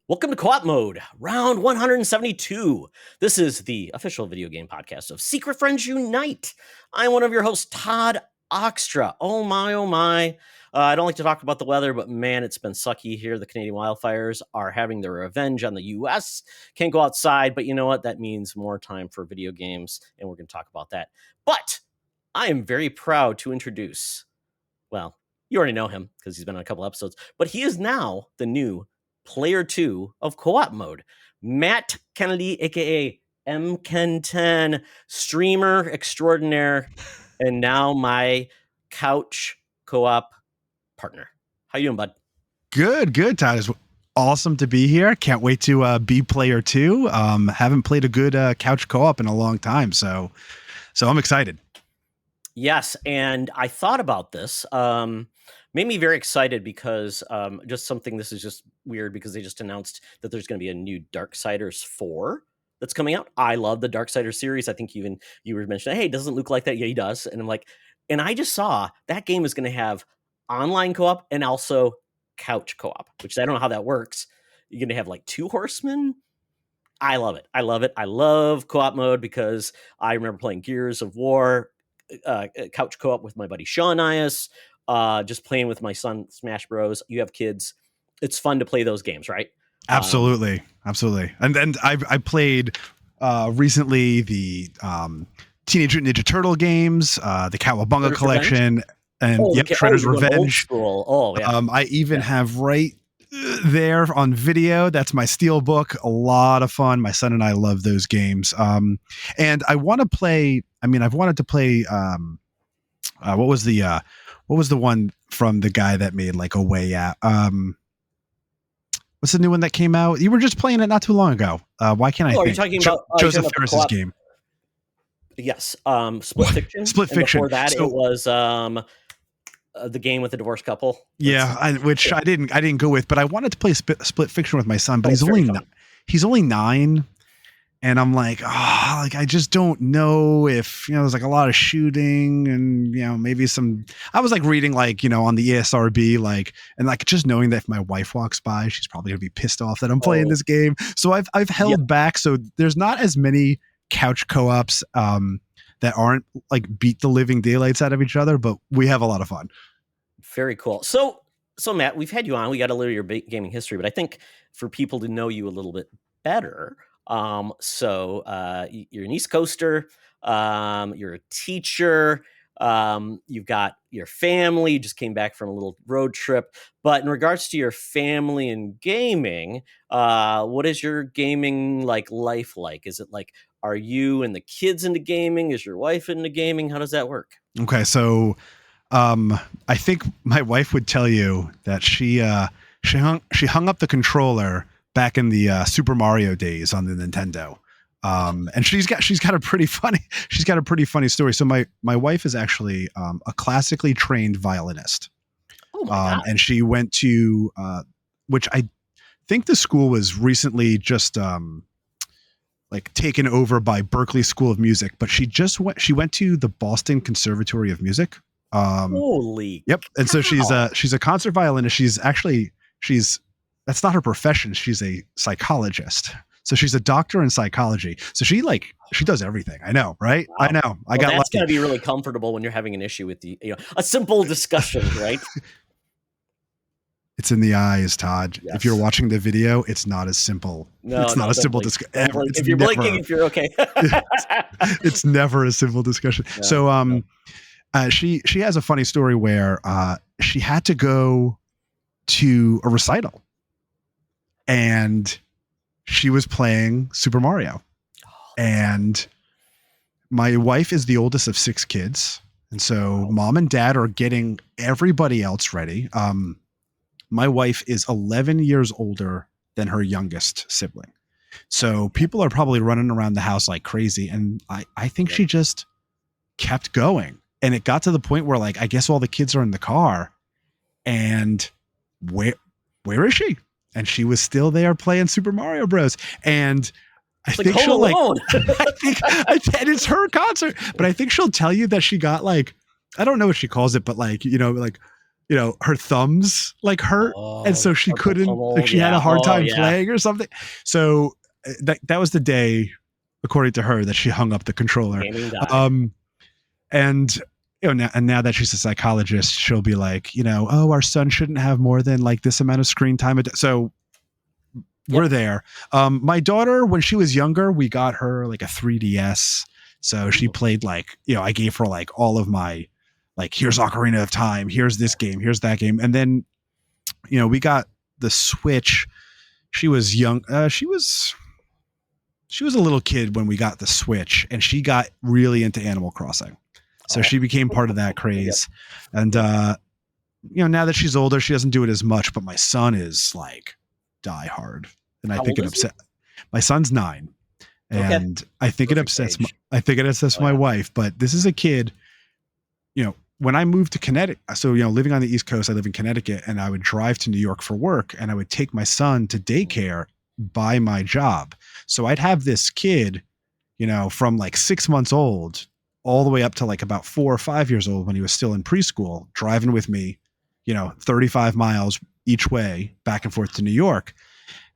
Welcome to Co-op Mode, round 172. This is the official video game podcast of Secret Friends Unite. I'm one of your hosts, Todd Oxtra. Oh my, oh my. I don't like to talk about the weather, but man, it's been sucky here. The Canadian wildfires are having their revenge on the U.S. Can't go outside, but you know what? That means more time for video games, and we're going to talk about that. But I am very proud to introduce, well, you already know him because he's been on a couple episodes, but he is now the new Player 2 of Co-op Mode. Matt Kennedy, aka MKen10, streamer extraordinaire, and now my couch co-op partner. How you doing, bud? Good, Todd. It's awesome to be here. Can't wait to be Player 2. Haven't played a good couch co-op in a long time, so I'm excited. Yes, and I thought about this. Made me very excited because just something, this is just weird because they just announced that there's going to be a new Darksiders 4 that's coming out. I love the Darksiders series. I think even you were mentioning, hey, doesn't look like that. Yeah, he does. And I'm like, and I just saw that game is going to have online co-op and also couch co-op, which I don't know how that works. You're going to have like two horsemen. I love it. I love it. I love co-op mode because I remember playing Gears of War couch co-op with my buddy Sean Nias. Just playing with my son, Smash Bros. You have kids. It's fun to play those games, right? Absolutely. And then I played recently the Teenage Mutant Ninja Turtle games, the Cowabunga Shredder's collection, and Shredder's Revenge. Oh, yeah. I even have right there on video. That's my steel book. A lot of fun. My son and I love those games. And I want to play. I mean, I've wanted to play. What was the one from the guy that made like a way out? What's the new one that came out? You were just playing it not too long ago. Why can't I think? Are you talking about Joseph Ferris's game? Yes. Split Fiction. Split Fiction. Before that, it was the game with the divorced couple. Which I didn't go with, but I wanted to play Split Fiction with my son, but he's only 9. And I'm like, I just don't know if, there's like a lot of shooting and, maybe I was like reading like, on the ESRB, and just knowing that if my wife walks by, she's probably gonna be pissed off that I'm playing this game. So I've held back. So there's not as many couch co-ops that aren't like beat the living daylights out of each other, but we have a lot of fun. Very cool. So Matt, we've had you on, we got a little of your gaming history, but I think for people to know you a little bit better, you're an East Coaster, you're a teacher, you've got your family, you just came back from a little road trip, but in regards to your family and gaming, what is your gaming life like? Is it like, are you and the kids into gaming? Is your wife into gaming? How does that work? Okay. So, I think my wife would tell you that she hung up the controller back in the Super Mario days on the Nintendo. And she's got a pretty funny story. So my wife is actually a classically trained violinist. Oh my God. And she went to which I think the school was recently just taken over by Berklee School of Music, but she went to the Boston Conservatory of Music. Holy yep. And so she's a concert violinist. That's not her profession. She's a psychologist. So she's a doctor in psychology. So she does everything. I know, right? Wow. I know. That's going to be really comfortable when you're having an issue with a simple discussion, right? It's in the eyes, Todd. Yes. If you're watching the video, it's not as simple. No, it's not a simple discussion. If you're blinking, if you're okay. it's never a simple discussion. No, so she has a funny story where she had to go to a recital. And she was playing Super Mario. And my wife is the oldest of 6 kids. And so mom and dad are getting everybody else ready. My wife is 11 years older than her youngest sibling. So people are probably running around the house like crazy. And I think she just kept going. And it got to the point where I guess all the kids are in the car. And where is she? And she was still there playing Super Mario Bros. And I think she'll and it's her concert, but I think she'll tell you that she got I don't know what she calls it, but her thumbs like hurt. And Oh, so the she carpal couldn't, like tunnel. she had a Yeah. hard Oh, time yeah. playing or something. So that was the day, according to her, that she hung up the controller. Gaming died. And now that she's a psychologist, she'll be like, oh, our son shouldn't have more than like this amount of screen time. So we're there. My daughter, when she was younger, we got her like a 3DS. So she played like, I gave her like all of my, like, here's Ocarina of Time, here's this game, here's that game. And then, we got the Switch. She was young. She was a little kid when we got the Switch, and she got really into Animal Crossing. So she became part of that craze. And, now that she's older, she doesn't do it as much, but my son is like die hard. And I think it upset. My son's 9. And I think it upsets my wife, but this is a kid, when I moved to Connecticut, so, living on the East Coast, I live in Connecticut, and I would drive to New York for work, and I would take my son to daycare by my job. So I'd have this kid, from like 6 months old all the way up to like about 4 or 5 years old when he was still in preschool, driving with me, 35 miles each way back and forth to New York.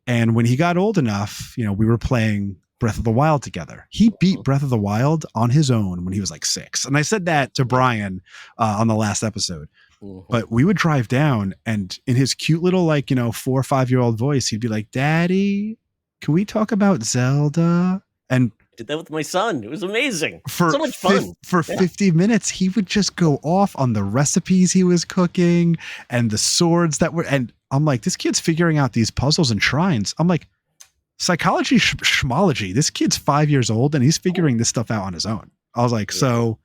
And when he got old enough, we were playing Breath of the Wild together. He beat Breath of the Wild on his own when he was like 6. And I said that to Brian on the last episode. But we would drive down, and in his cute little, 4 or 5 year old voice, he'd be like, "Daddy, can we talk about Zelda?" And did that with my son. It was amazing. For so much fun. For 50 minutes, he would just go off on the recipes he was cooking and the swords that were, and I'm like, this kid's figuring out these puzzles and shrines. I'm like, psychology, schmology. This kid's 5 years old and he's figuring this stuff out on his own. I was like, so,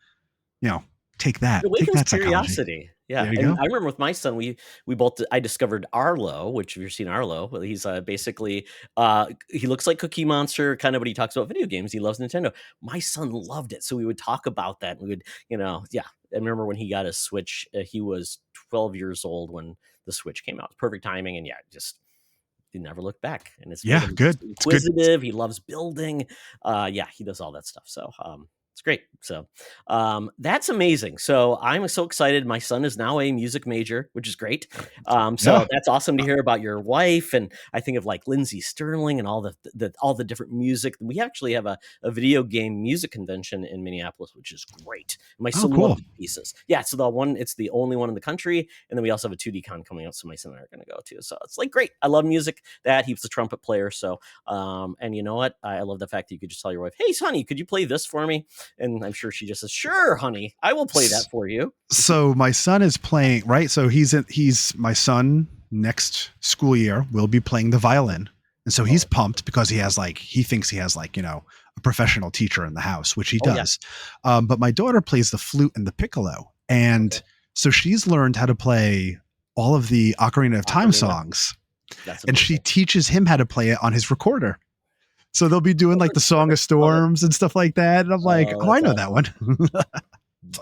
take that. Take that curiosity. Yeah. And go. I remember with my son, we both, I discovered Arlo, which if you've seen Arlo, well, he's basically, he looks like Cookie Monster, kind of, but he talks about video games. He loves Nintendo. My son loved it. So we would talk about that. We would, I remember when he got a Switch, he was 12 years old when the Switch came out. Perfect timing. And he never looked back. And it's good. Inquisitive. He loves building. He does all that stuff. So, it's great. So that's amazing. So I'm so excited. My son is now a music major, which is great. That's awesome to hear about your wife. And I think of like Lindsey Sterling and all the different music. We actually have a video game music convention in Minneapolis, which is great. My son loves pieces. Yeah. So it's the only one in the country. And then we also have a 2D con coming out. So my son and I are going to go to. So it's like great. I love music. He's a trumpet player. So, and you know what? I love the fact that you could just tell your wife, "Hey, honey, could you play this for me?" And I'm sure she just says, "Sure, honey, I will play that for you." So my son is playing, right? So he's my son next school year will be playing the violin. And so he's pumped because he thinks he has a professional teacher in the house, which he does. Yeah. But my daughter plays the flute and the piccolo. And so she's learned how to play all of the Ocarina of Time songs. And she teaches him how to play it on his recorder. So they'll be doing like the Song of Storms and stuff like that. And I'm like, I know that one.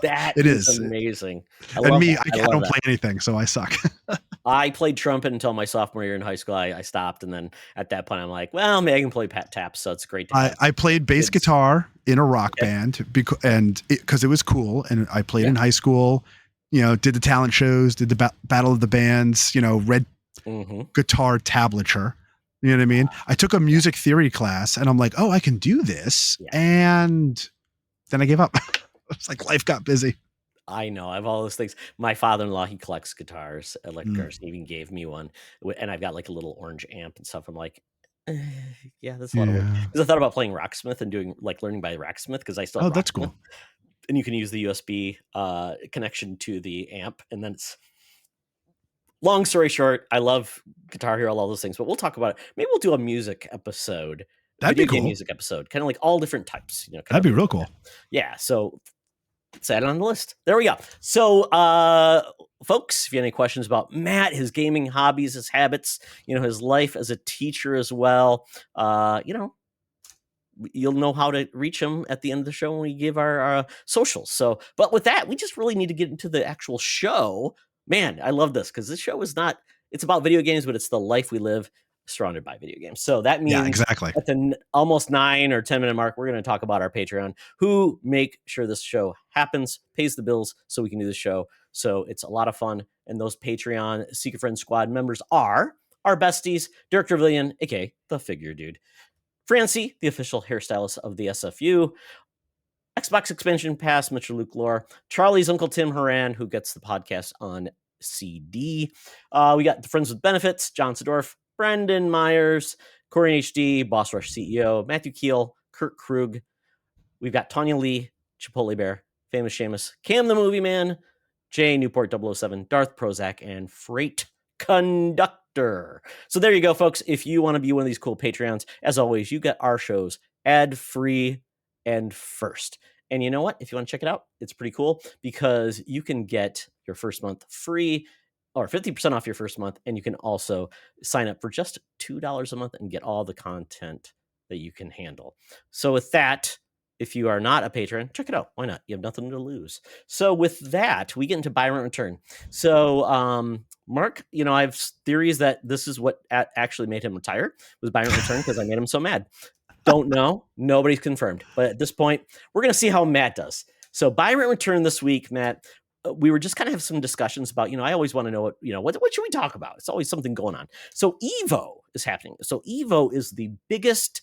That is amazing. I don't play anything, so I suck. I played trumpet until my sophomore year in high school. I stopped. And then at that point, I'm like, well, maybe I can play taps. So it's great. I played bass guitar in a rock band because it was cool. And I played in high school, did the talent shows, did the Battle of the Bands, read guitar tablature. You know what I mean? I took a music theory class and I'm like, oh, I can do this. Yeah. And then I gave up. It's like life got busy. I know. I have all those things. My father-in-law, he collects guitars, electric guitars. He even gave me one. And I've got like a little orange amp and stuff. I'm like, that's a lot of work. Because I thought about playing Rocksmith and doing learning by Rocksmith because I still have that's Rocksmith. Cool. And you can use the USB connection to the amp. And then it's, long story short, I love Guitar Hero, all those things, but we'll talk about it. Maybe we'll do a music episode. That'd be cool. Music episode, kind of like all different types. That'd be real cool. Yeah. So let's add it on the list. There we go. So, folks, if you have any questions about Matt, his gaming hobbies, his habits, his life as a teacher as well, you'll know how to reach him at the end of the show when we give our socials. So, but with that, we just really need to get into the actual show. Man, I love this because this show is it's about video games, but it's the life we live surrounded by video games. So that means exactly at the almost 9 or 10 minute mark, we're going to talk about our Patreon, who make sure this show happens, pays the bills so we can do the show. So it's a lot of fun. And those Patreon Secret Friends Squad members are our besties, Dirk Trevelyan, aka the Figure Dude, Francie, the official hairstylist of the SFU, Xbox Expansion Pass, Mr. Luke Lore, Charlie's Uncle Tim Horan, who gets the podcast on CD. We got the Friends with Benefits, John Sedorf, Brendan Myers, Corey HD, Boss Rush CEO, Matthew Keel, Kurt Krug. We've got Tanya Lee, Chipotle Bear, Famous Seamus, Cam the Movie Man, Jay Newport 007, Darth Prozac, and Freight Conductor. So there you go, folks. If you want to be one of these cool Patreons, as always, you get our shows ad-free and first. And you know what? If you want to check it out, it's pretty cool because you can get your first month free or 50% off your first month. And you can also sign up for just $2 a month and get all the content that you can handle. So with that, if you are not a patron, check it out. Why not? You have nothing to lose. So with that, we get into buy, rent, return. So Mark, I have theories that this is what actually made him retire, was buy, rent, return, because I made him so mad. Don't know. Nobody's confirmed. But at this point, we're going to see how Matt does. So buy, rent, return this week, Matt. We were just kind of have some discussions about, I always want to know what should we talk about? It's always something going on. So Evo is happening. So Evo is the biggest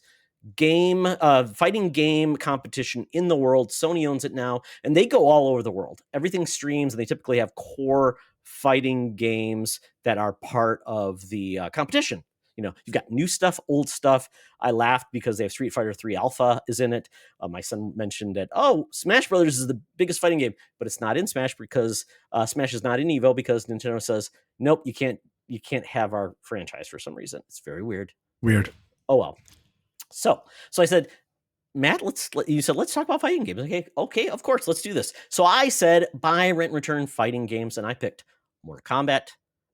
fighting game competition in the world. Sony owns it now, and they go all over the world. Everything streams, and they typically have core fighting games that are part of the competition. You've got new stuff, old stuff. I laughed because they have Street Fighter 3 Alpha is in it. My son mentioned that, Smash Brothers is the biggest fighting game, but it's not in Smash because Smash is not in Evo because Nintendo says, nope, you can't have our franchise for some reason. It's very weird. Weird. Oh, well. So I said, Matt, let's talk about fighting games. Okay, of course, let's do this. So I said buy, rent, return fighting games, and I picked Mortal Kombat,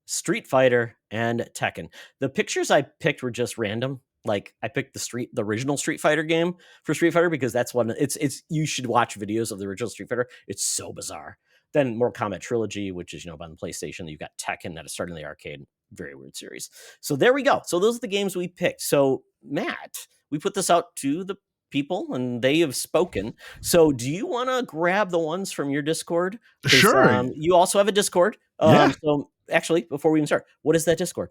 Street Fighter, and Tekken. The pictures I picked were just random. Like I picked the original Street Fighter game for Street Fighter because that's one. It's you should watch videos of the original Street Fighter. It's so bizarre. Then Mortal Kombat Trilogy, which is on the PlayStation. You've got Tekken that is starting in the arcade. Very weird series. So there we go. So those are the games we picked. So Matt, we put this out to the people and they have spoken. So do you want to grab the ones from your Discord? Sure. You also have a Discord. Yeah. So actually, before we even start, what is that Discord?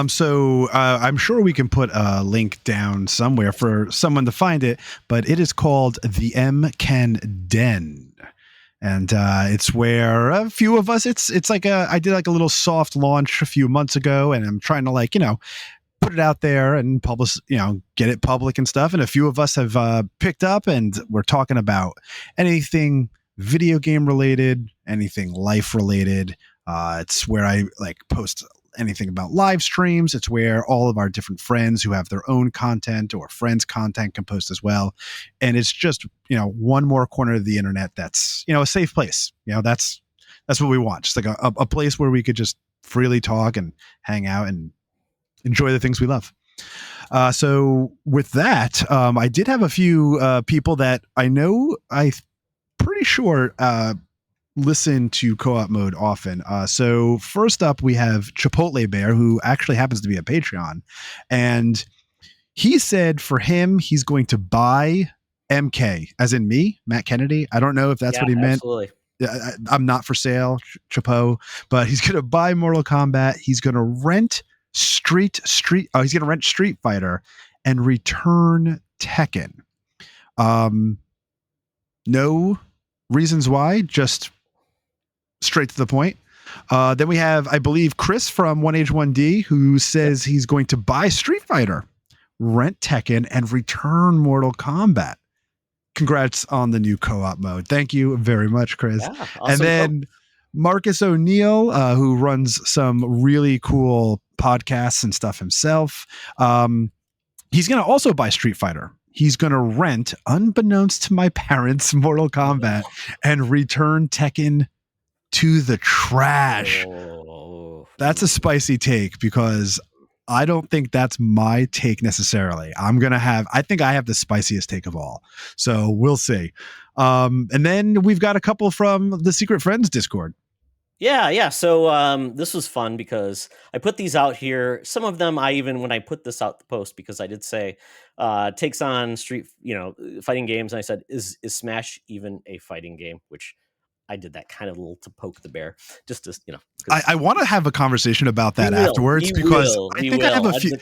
So I'm sure we can put a link down somewhere for someone to find it, but it is called the M-Ken Den. And it's where a few of us, it's like I did like a little soft launch a few months ago, and I'm trying to put it out there and publish, get it public and stuff. And a few of us have picked up, and we're talking about anything video game related, anything life related. It's where I post anything about live streams. It's where all of our different friends who have their own content or friends' content can post as well. And it's just, one more corner of the internet that's, a safe place. That's what we want. Just like a place where we could just freely talk and hang out and enjoy the things we love. So with that, I did have a few people that I know, I'm pretty sure, listen to Co-op Mode often. So first up, we have Chipotle Bear, who actually happens to be a Patreon. And he said for him, he's going to buy MK, as in me, Matt Kennedy. I don't know if that's what he meant. Absolutely. I'm not for sale, Chapo, but he's going to buy Mortal Kombat. He's going to rent he's going to rent Street Fighter and return Tekken. No reasons why, just straight to the point. Then we have, I believe, Chris from 1H1D, who says he's going to buy Street Fighter, rent Tekken, and return Mortal Kombat. Congrats on the new co-op mode. Thank you very much, Chris. Yeah, awesome. And then Marcus O'Neill, who runs some really cool podcasts and stuff himself. He's going to also buy Street Fighter. He's going to rent, unbeknownst to my parents, Mortal Kombat and return Tekken to the trash. That's a spicy take because I don't think that's my take necessarily. I think I have the spiciest take of all. So we'll see. And then we've got a couple from the Secret Friends Discord. Yeah. So this was fun because I put these out here. Some of them when I put this out the post, because I did say takes on fighting games. And I said, is Smash even a fighting game? Which I did that kind of little to poke the bear, just to I want to have a conversation about that afterwards because I think I have a few.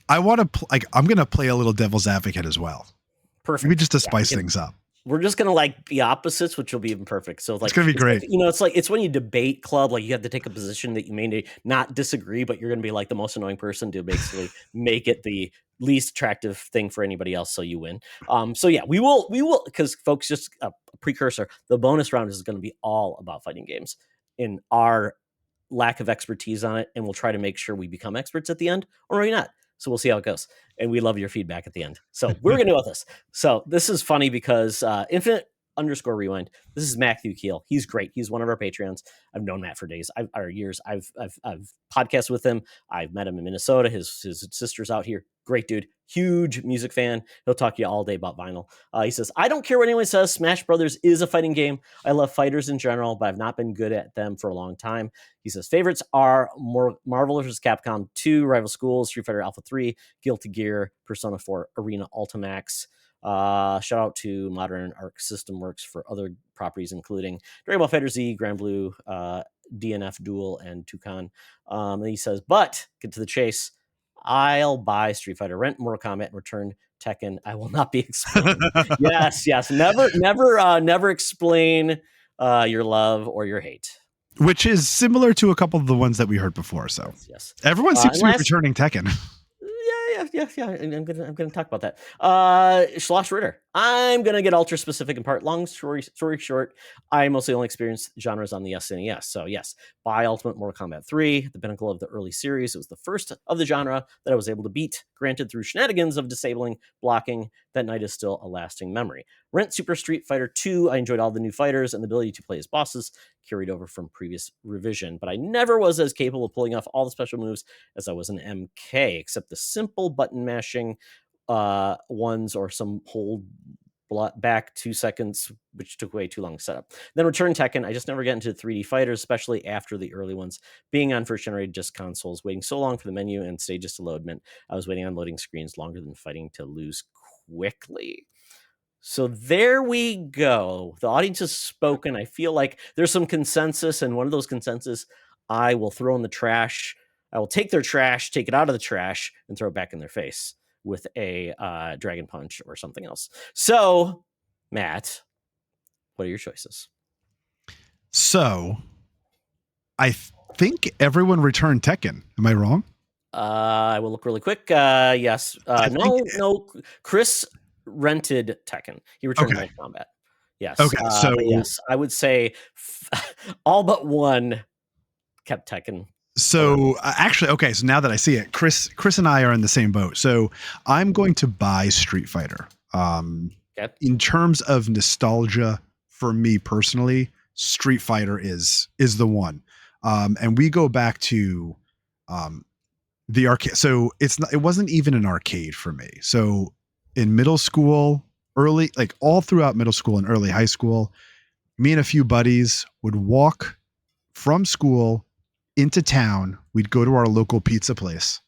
I want to I'm going to play a little devil's advocate as well. Perfect. Maybe just to spice things up. We're just gonna like be opposites, which will be even perfect. So like it's gonna be great. Like, it's when you debate club, like you have to take a position that you may not disagree, but you're gonna be like the most annoying person to basically make it the least attractive thing for anybody else, so you win. So yeah, we will because folks, just a precursor. The bonus round is going to be all about fighting games in our lack of expertise on it, and we'll try to make sure we become experts at the end, or maybe not. So we'll see how it goes. And we love your feedback at the end. So we're going to go with this. So this is funny because Infinite_Rewind. This is Matthew Keel. He's great. He's one of our Patreons. I've known Matt for days, years. I've podcasted with him. I've met him in Minnesota. His sister's out here. Great dude. Huge music fan. He'll talk to you all day about vinyl. He says, I don't care what anyone says. Smash Brothers is a fighting game. I love fighters in general, but I've not been good at them for a long time. He says, favorites are Marvel vs. Capcom 2, Rival Schools, Street Fighter Alpha 3, Guilty Gear, Persona 4, Arena Ultimax. Shout out to Modern Arc System Works for other properties, including Dragon Ball FighterZ, Grand Blue, DNF Duel, and Toucan. And he says, but get to the chase. I'll buy Street Fighter, rent Mortal Kombat, and return Tekken. I will not be explaining. yes. Never explain your love or your hate. Which is similar to a couple of the ones that we heard before. So yes. Everyone seems to be returning Tekken. Yeah. I'm gonna talk about that. Schloss Ritter. I'm gonna get ultra specific in part. Long story short, I mostly only experienced genres on the SNES. So yes, buy Ultimate Mortal Kombat 3, the pinnacle of the early series. It was the first of the genre that I was able to beat, granted through shenanigans of disabling blocking. That night is still a lasting memory. Rent Super Street Fighter 2. I enjoyed all the new fighters and the ability to play as bosses, carried over from previous revision, but I never was as capable of pulling off all the special moves as I was in MK, except the simple button mashing ones or some hold back 2 seconds, which took way too long to set up. Then Return Tekken. I just never get into 3D fighters, especially after the early ones. Being on first generated disc consoles, waiting so long for the menu and stages to load meant I was waiting on loading screens longer than fighting to lose quickly. So there we go. The audience has spoken. I feel like there's some consensus, and one of those consensus I will throw in the trash. I will take their trash, take it out of the trash, and throw it back in their face with a Dragon Punch or something else. So, Matt, what are your choices? So, I think everyone returned Tekken. Am I wrong? I will look really quick. Yes. No. Chris rented Tekken. He returned Mortal Kombat. Yes. Okay. So yes, I would say all but one kept Tekken. So actually, okay. So now that I see it, Chris and I are in the same boat. So I'm going to buy Street Fighter. In terms of nostalgia, for me personally, Street Fighter is the one. And we go back to the arcade. So it wasn't even an arcade for me. So in middle school, all throughout middle school and early high school, me and a few buddies would walk from school into town. We'd go to our local pizza place,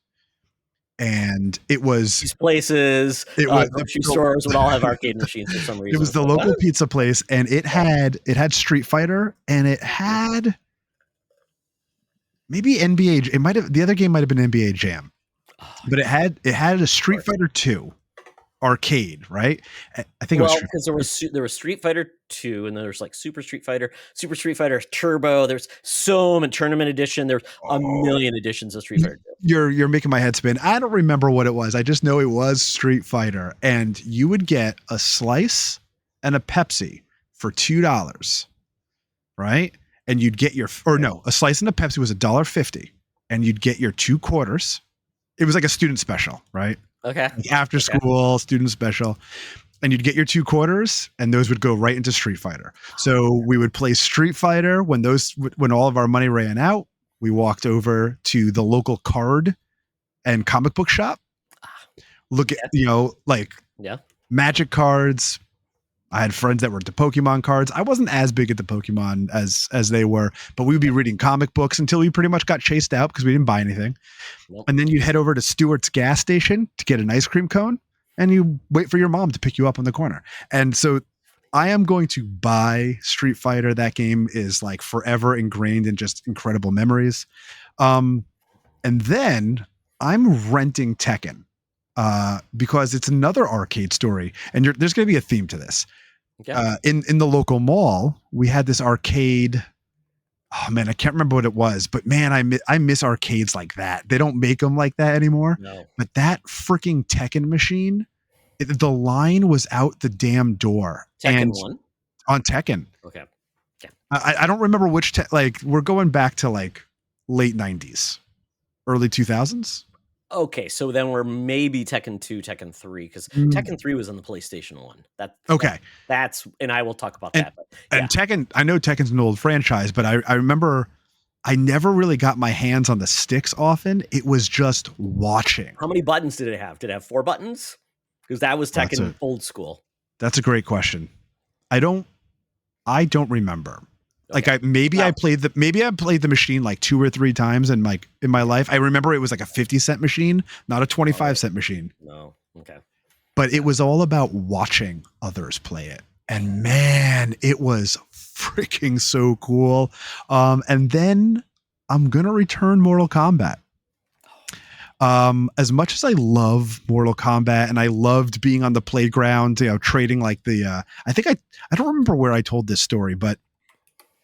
and it was these places. Grocery stores would all have arcade machines for some reason. It was the local pizza place, and it had Street Fighter, and it had maybe NBA. The other game might have been NBA Jam, but it had a Street Fighter 2 arcade, right? I think it was because there was Street Fighter 2, and then there's like Super Street Fighter Turbo. There's so many tournament edition. There's a million editions of Street Fighter 2. You're making my head spin. I don't remember what it was. I just know it was Street Fighter, and you would get a slice and a Pepsi for $2, right? And you'd get a slice and a Pepsi was $1.50, and you'd get your 2 quarters. It was like a student special, right? Okay. After school, student special. And you'd get your 2 quarters, and those would go right into Street Fighter. So we would play Street Fighter when all of our money ran out. We walked over to the local card and comic book shop. Look at, Magic cards. I had friends that were into Pokemon cards. I wasn't as big at the Pokemon as they were, but we would be reading comic books until we pretty much got chased out because we didn't buy anything. Nope. And then you'd head over to Stewart's gas station to get an ice cream cone, and you wait for your mom to pick you up on the corner. And so I am going to buy Street Fighter. That game is like forever ingrained in just incredible memories. And then I'm renting Tekken because it's another arcade story, and there's going to be a theme to this. Okay. In the local mall, we had this arcade. Oh man, I can't remember what it was, but man, I miss arcades like that. They don't make them like that anymore. No. But that freaking Tekken machine, the line was out the damn door. Tekken And 1? on Tekken. Okay. I don't remember which like we're going back to like late 90s, early 2000s. Okay, so then we're maybe Tekken 2, Tekken 3, because Tekken 3 was on the PlayStation 1. Okay. That's and I will talk about And, that. But yeah. and Tekken, I know Tekken's an old franchise, but I remember I never really got my hands on the sticks often. It was just watching. How many buttons did it have? Did it have 4 buttons? Because that was Tekken old school. That's a great question. I don't remember. Okay. Like I played the machine like 2 or 3 times in my life. I remember it was like a 50-cent machine, not a 25-cent machine. No. Okay. But it was all about watching others play it. And man, it was freaking so cool. And then I'm going to return Mortal Kombat. As much as I love Mortal Kombat and I loved being on the playground, trading like I don't remember where I told this story, but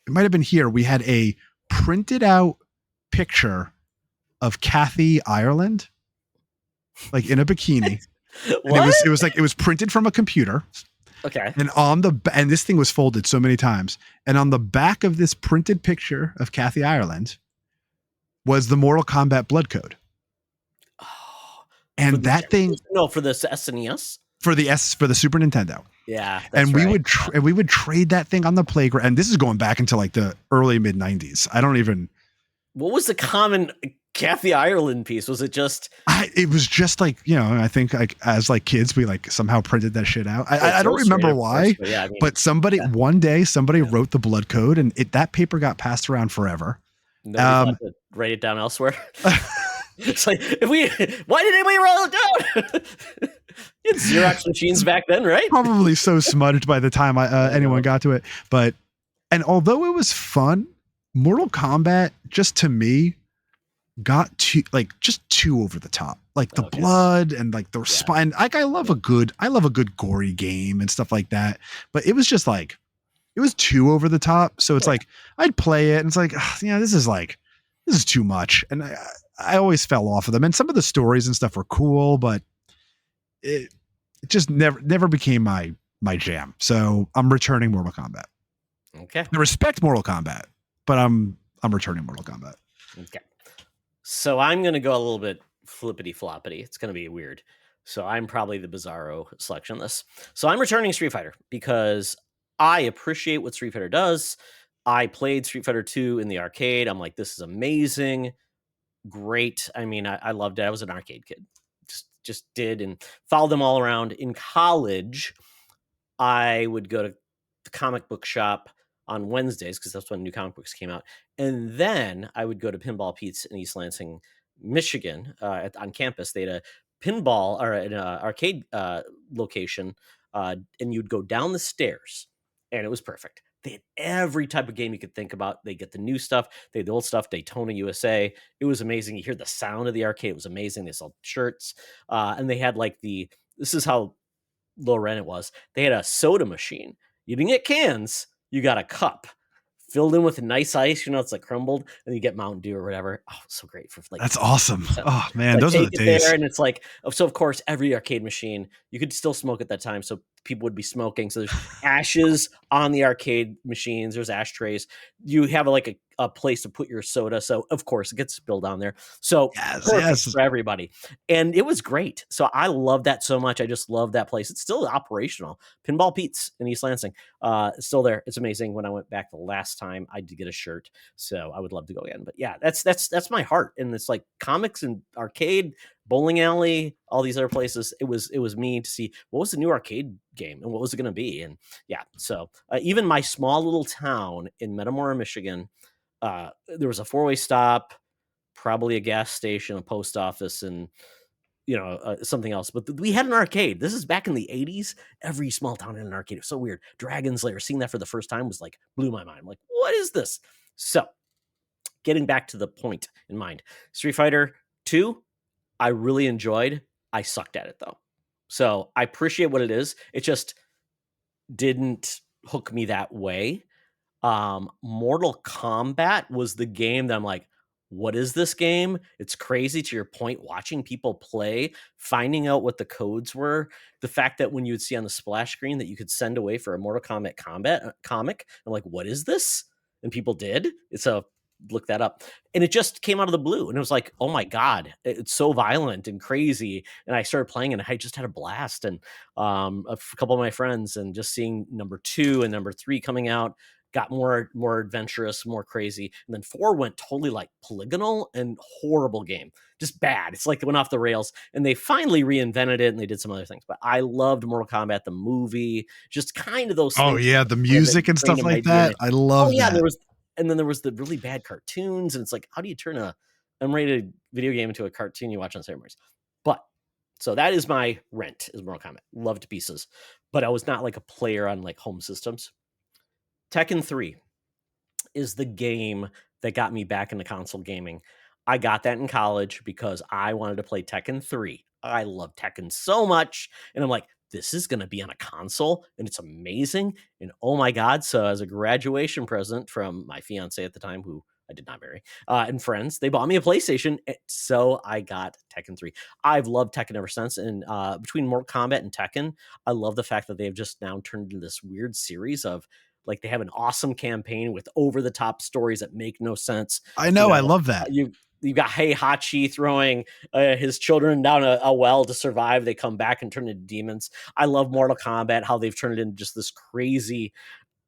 it might've been here. We had a printed out picture of Kathy Ireland, like in a bikini. What? And it was printed from a computer. Okay. And this thing was folded so many times. And on the back of this printed picture of Kathy Ireland was the Mortal Kombat blood code. Oh, and that thing, for the SNES, for the Super Nintendo. Yeah. And we would trade that thing on the playground. And this is going back into like the early mid 90s. What was the common Kathy Ireland piece? Was it just? It was just like, I think like as like kids, we like somehow printed that shit out. I don't remember why, but one day somebody wrote the blood code and that paper got passed around forever. Nobody thought to write it down elsewhere. It's like, why did anybody write it down? You had Xerox machines back then, right? Probably so smudged by the time anyone got to it. And although it was fun, Mortal Kombat, just to me, got just too over the top. Like the blood and like the spine. Like I love a good gory game and stuff like that. But it was just like, it was too over the top. So it's like, I'd play it and it's like, this is too much. And I always fell off of them. And some of the stories and stuff were cool, but it just never became my jam. So I'm returning Mortal Kombat. Okay. I respect Mortal Kombat, but I'm returning Mortal Kombat. Okay. So I'm going to go a little bit flippity floppity. It's going to be weird. So I'm probably the bizarro selection of this. So I'm returning Street Fighter because I appreciate what Street Fighter does. I played Street Fighter 2 in the arcade. I'm like, this is amazing. Great. I mean, I loved it. I was an arcade kid. Just did and followed them all around. In college, I would go to the comic book shop on Wednesdays because that's when new comic books came out. And then I would go to Pinball Pete's in East Lansing, Michigan, on campus. They had a pinball or an arcade location, and you'd go down the stairs, and it was perfect. They had every type of game you could think about. They get the new stuff. They had the old stuff, Daytona USA. It was amazing. You hear the sound of the arcade. It was amazing. They sold shirts. And they had this is how low rent it was. They had a soda machine. You didn't get cans. You got a cup filled in with nice ice. It's like crumbled, and you get Mountain Dew or whatever. Oh, so great for That's awesome. Oh man, those are the days. There, and it's like, so of course, every arcade machine you could still smoke at that time, so people would be smoking. So there's ashes on the arcade machines. There's ashtrays. You have a place to put your soda, so of course it gets spilled on there. So perfect for everybody, and it was great. So I love that so much. I just love that place. It's still operational. Pinball Pete's in East Lansing, it's still there. It's amazing. When I went back the last time, I did get a shirt, so I would love to go again. But yeah, that's my heart, and it's like comics and arcade, bowling alley, all these other places. It was me to see what was the new arcade game and what was it going to be. And yeah, so even my small little town in Metamora, Michigan, there was a 4-way stop, probably a gas station, a post office, and something else. But we had an arcade. This is back in the 80s. Every small town had an arcade. It was so weird. Dragon's Lair, seeing that for the first time was like, blew my mind. I'm like, what is this? So getting back to the point in mind, Street Fighter 2, I really enjoyed. I sucked at it though. So I appreciate what it is. It just didn't hook me that way. Mortal Kombat was the game that I'm like, what is this game? It's crazy, to your point, watching people play, finding out what the codes were, the fact that when you would see on the splash screen that you could send away for a Mortal Kombat comic, I'm like, what is this? And people did. Look that up. And it just came out of the blue. And it was like, oh my God, it's so violent and crazy. And I started playing and I just had a blast. And a couple of my friends, and just seeing number 2 and number 3 coming out, got more adventurous, more crazy. And then 4 went totally like polygonal and horrible game. Just bad. It's like it went off the rails, and they finally reinvented it and they did some other things. But I loved Mortal Kombat, the movie, just kind of those things. Oh yeah, the music and stuff like that. I love that. There was the really bad cartoons, and it's like, how do you turn a M-rated video game into a cartoon you watch on Saturdays? But so that is my rent, is Mortal Kombat. Loved to pieces, but I was not like a player on like home systems. Tekken 3 is the game that got me back into console gaming. I got that in college because I wanted to play Tekken 3. I love Tekken so much, and I'm like, this is going to be on a console, and it's amazing. And oh my God. So as a graduation present from my fiance at the time, who I did not marry, and friends, they bought me a PlayStation. So I got Tekken 3. I've loved Tekken ever since. And between Mortal Kombat and Tekken, I love the fact that they've just now turned into this weird series of, like, they have an awesome campaign with over the top stories that make no sense. I know. I love that. You got Heihachi throwing his children down a well to survive. They come back and turn into demons. I love Mortal Kombat, how they've turned it into just this crazy,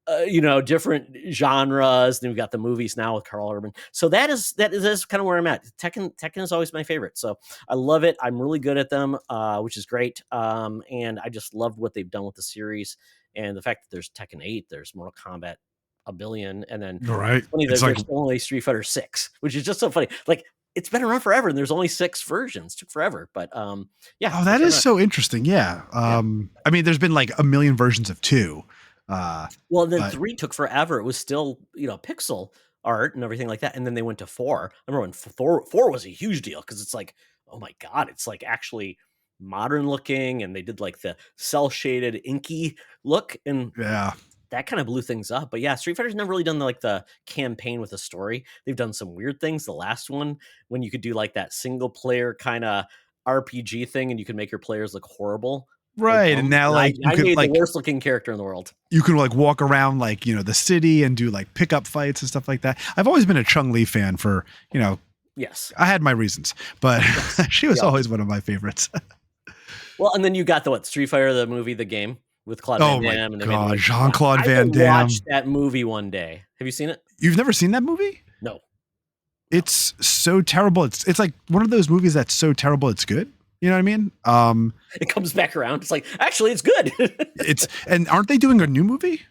different genres. And we've got the movies now with Carl Urban. So that is kind of where I'm at. Tekken is always my favorite. So I love it. I'm really good at them, which is great. And I just loved what they've done with the series. And the fact that there's Tekken 8, there's Mortal Kombat a billion, and then right. There's only Street Fighter 6, which is just so funny. Like, it's been around forever, and there's only 6 versions. Took forever, but yeah. Oh, that is so interesting. Yeah. I mean, there's been like a million versions of 2. Well, then 3 took forever. It was still, pixel art and everything like that, and then they went to 4. I remember when 4 was a huge deal, because it's like, oh my God, it's like actually modern looking, and they did like the cell shaded inky look, and that kind of blew things up. But yeah, Street Fighter's never really done the campaign with a story. They've done some weird things. The last one, when you could do like that single player kind of RPG thing, and you could make your players look horrible. Right. And now like I made the worst looking character in the world. You can like walk around like, the city and do like pickup fights and stuff like that. I've always been a Chun-Li fan for, yes, I had my reasons, but she was always one of my favorites. Well, and then you got Street Fighter, the movie, the game with Claude Van Damme. Oh my God, Jean-Claude Van Damme. I watched that movie one day. Have you seen it? You've never seen that movie? No. It's so terrible. It's like one of those movies that's so terrible it's good. You know what I mean? It comes back around. It's like, actually, it's good. And aren't they doing a new movie?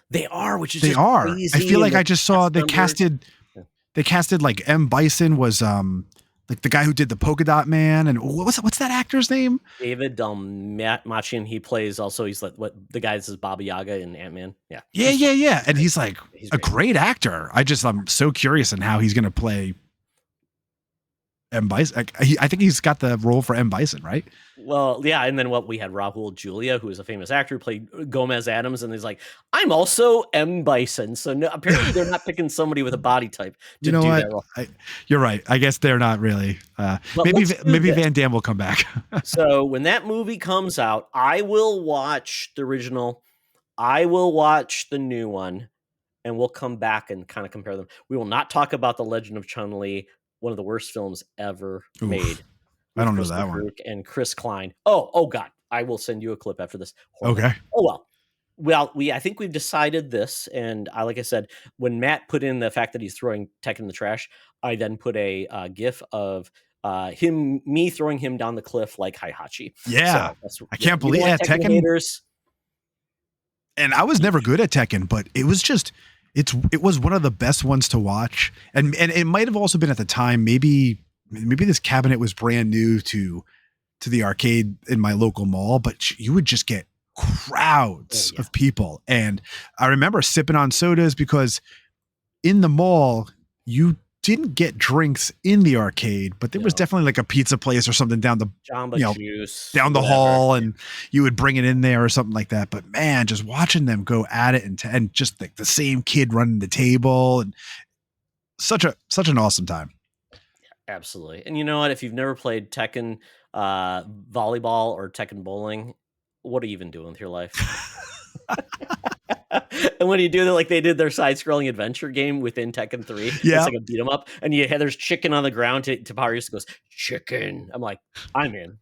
They are, which is crazy. I feel like I just saw they casted like M. Bison was like the guy who did the Polka Dot Man, and what's that actor's name? David Dalmatian. He plays also. He's like the guy that says Baba Yaga in Ant-Man. Yeah. Yeah. And he's like a great actor. I'm so curious in how he's going to play M. Bison. I think he's got the role for M. Bison, right? Well, yeah. And then we had Raul Julia, who is a famous actor, played Gomez Adams, and he's like, I'm also M. Bison. So no, apparently they're not picking somebody with a body type to do that role. You're right. I guess they're not really. Maybe Van Damme will come back. So when that movie comes out, I will watch the original. I will watch the new one, and we'll come back and kind of compare them. We will not talk about The Legend of Chun-Li, one of the worst films ever made. I don't know that one. And Chris Klein. Oh God. I will send you a clip after this. Horrible. Okay. Oh, well, I think we've decided this. And like I said, when Matt put in the fact that he's throwing Tekken in the trash, I then put a GIF of me throwing him down the cliff like Heihachi. Yeah. So I can't believe that Tekken haters. And I was never good at Tekken, but it was just, it was one of the best ones to watch. And it might have also been at the time, maybe this cabinet was brand new to to the arcade in my local mall, but you would just get crowds of people. And I remember sipping on sodas because in the mall, you didn't get drinks in the arcade, but there was definitely like a pizza place or something down the juice, down the hall, and you would bring it in there or something like that. But man, just watching them go at it and just like the same kid running the table, and such an awesome time. Absolutely. And you know what? If you've never played Tekken volleyball or Tekken bowling, what are you even doing with your life? And when you do that, like they did their side-scrolling adventure game within Tekken 3, it's like a beat 'em up, and there's chicken on the ground to Power Use goes, chicken. I'm like, I'm in.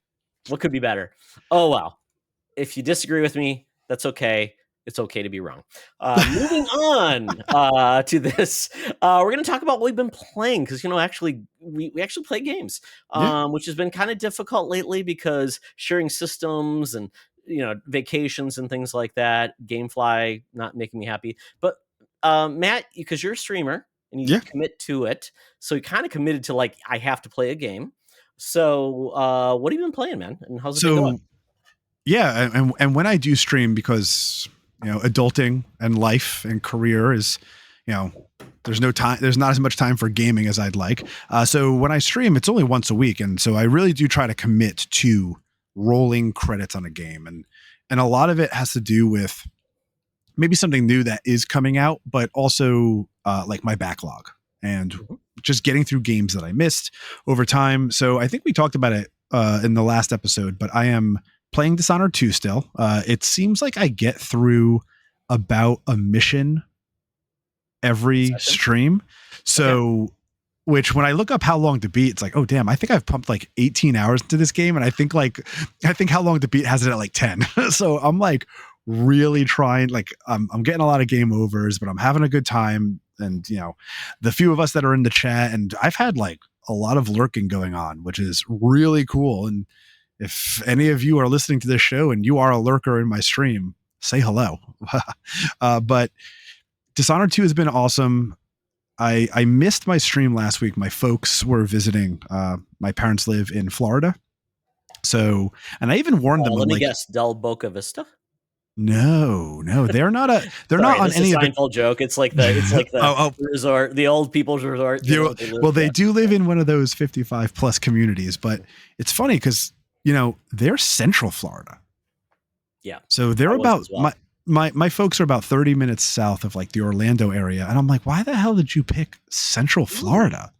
What could be better? Oh, wow. If you disagree with me, that's okay. It's okay to be wrong. Moving on to this, we're going to talk about what we've been playing because, actually, we actually play games, which has been kind of difficult lately because sharing systems and, vacations and things like that, Gamefly not making me happy. But Matt, because you're a streamer and you commit to it, so you kind of committed to like, I have to play a game. So what have you been playing, man? And how's it been going? Yeah, and when I do stream, because adulting and life and career is, there's no time, there's not as much time for gaming as I'd like. So when I stream, it's only once a week, and so I really do try to commit to rolling credits on a game, and a lot of it has to do with maybe something new that is coming out, but also like my backlog and just getting through games that I missed over time. So I think we talked about it in the last episode, but I am playing Dishonored 2 still. It seems like I get through about a mission every stream. So, which when I look up how long to beat, it's like, oh damn, I think I've pumped like 18 hours into this game. And I think how long to beat has it at like 10. So I'm like really trying, like I'm getting a lot of game overs, but I'm having a good time. And the few of us that are in the chat, and I've had like a lot of lurking going on, which is really cool. And if any of you are listening to this show and you are a lurker in my stream, say hello. But Dishonored 2 has been awesome. I missed my stream last week. My folks were visiting. My parents live in Florida. So, and I even warned them. Let me guess, Del Boca Vista? No, they're not not on any of the Seinfeld joke. It's like the resort, the old people's resort. They do live in one of those 55 plus communities, but it's funny because they're Central Florida. Yeah. So they're about my folks are about 30 minutes south of like the Orlando area. And I'm like, why the hell did you pick Central Florida?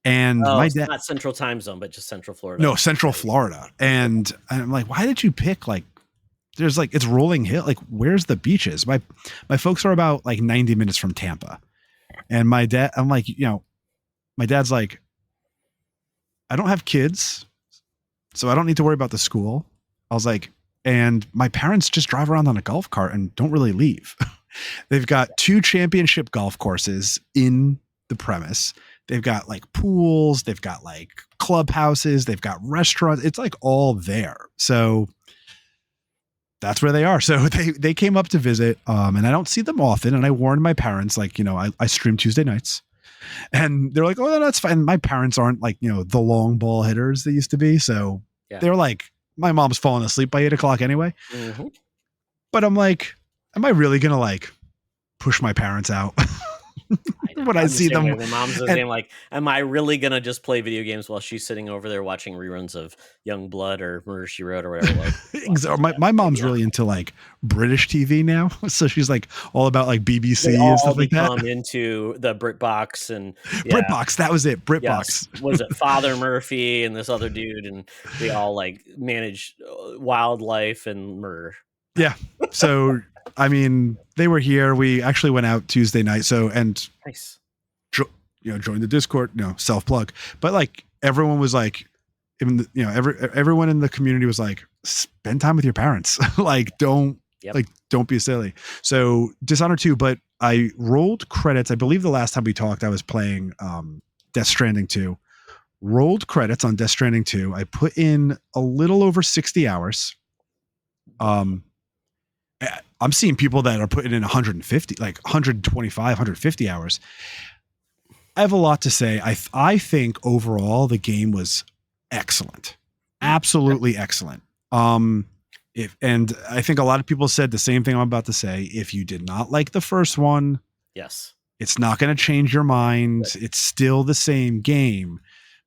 And my dad, not Central Time Zone, but just Central Florida. No, Central Florida. And I'm like, why did you pick like, there's like, it's rolling hill. Like, where's the beaches? My folks are about like 90 minutes from Tampa. And my dad, I'm like, my dad's like, I don't have kids, so I don't need to worry about the school. I was like, and my parents just drive around on a golf cart and don't really leave. They've got 2 championship golf courses in the premise. They've got like pools, they've got like clubhouses, they've got restaurants. It's like all there. So that's where they are. So they came up to visit, and I don't see them often. And I warned my parents, like, I stream Tuesday nights. And they're like, oh, that's fine. My parents aren't like, the long ball hitters they used to be. So they're like, my mom's falling asleep by 8 o'clock anyway. Mm-hmm. But I'm like, am I really going to like push my parents out when I see them? My mom's the same. Like, am I really going to just play video games while she's sitting over there watching reruns of Young Blood or Murder, She Wrote or whatever? My mom's really into like British TV now. So she's like all about like BBC and stuff like that. Into the BritBox and BritBox. That was it. BritBox. Yes. Was it Father Murphy and this other dude? And they all like manage wildlife and murder. Yeah. So, I mean, they were here. We actually went out Tuesday night. So, and nice. Join the Discord, self plug. But like everyone was like, everyone in the community was like, spend time with your parents. Like, don't be silly. So Dishonored 2, but I rolled credits. I believe the last time we talked, I was playing Death Stranding 2. Rolled credits on Death Stranding 2. I put in a little over 60 hours. I'm seeing people that are putting in 150, like 125, 150 hours. I have a lot to say. I think overall the game was excellent. absolutely excellent. And I think a lot of people said the same thing I'm about to say. If you did not like the first one, yes, it's not going to change your mind. right. It's still the same game,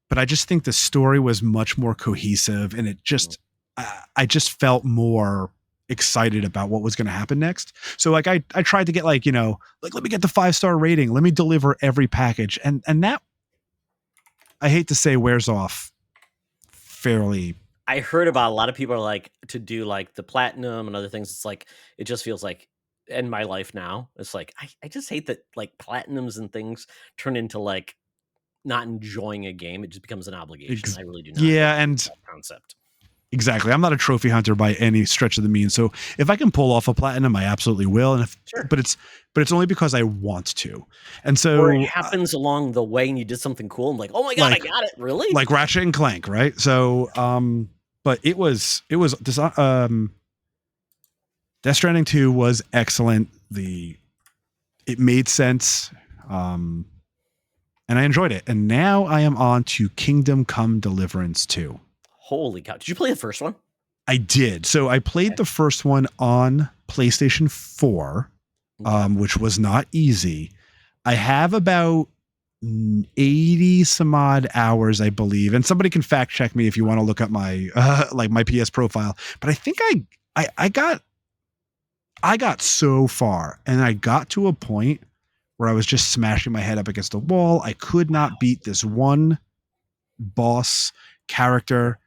but I just think the story was much more cohesive, and it just, I just felt more excited about what was going to happen next. So like I tried to get like, like, let me get the 5-star rating. Let me deliver every package. And that, I hate to say, wears off fairly. I heard about a lot of people are like to do like the platinum and other things. It's like, it just feels like in my life now, it's like, I just hate that like platinums and things turn into like not enjoying a game. It just becomes an obligation. I really do not Yeah. like And that concept. exactly. I'm not a trophy hunter by any stretch of the means. So if I can pull off a platinum, I absolutely will. And Sure. but it's only because I want to. And Or it so happens along the way and you did something cool. I'm like, oh my God, I got it. Really? like Ratchet and Clank, right? So, but it was Death Stranding 2 was excellent. It made sense. And I enjoyed it. And now I am on to Kingdom Come Deliverance 2. Holy cow. Did you play the first one? I did. So I played the first one on PlayStation 4, which was not easy. I have about 80 some odd hours, I believe. And somebody can fact check me if you want to look up my like my PS profile. But I think I got so far, and I got to a point where I was just smashing my head up against the wall. I could not beat this one boss character,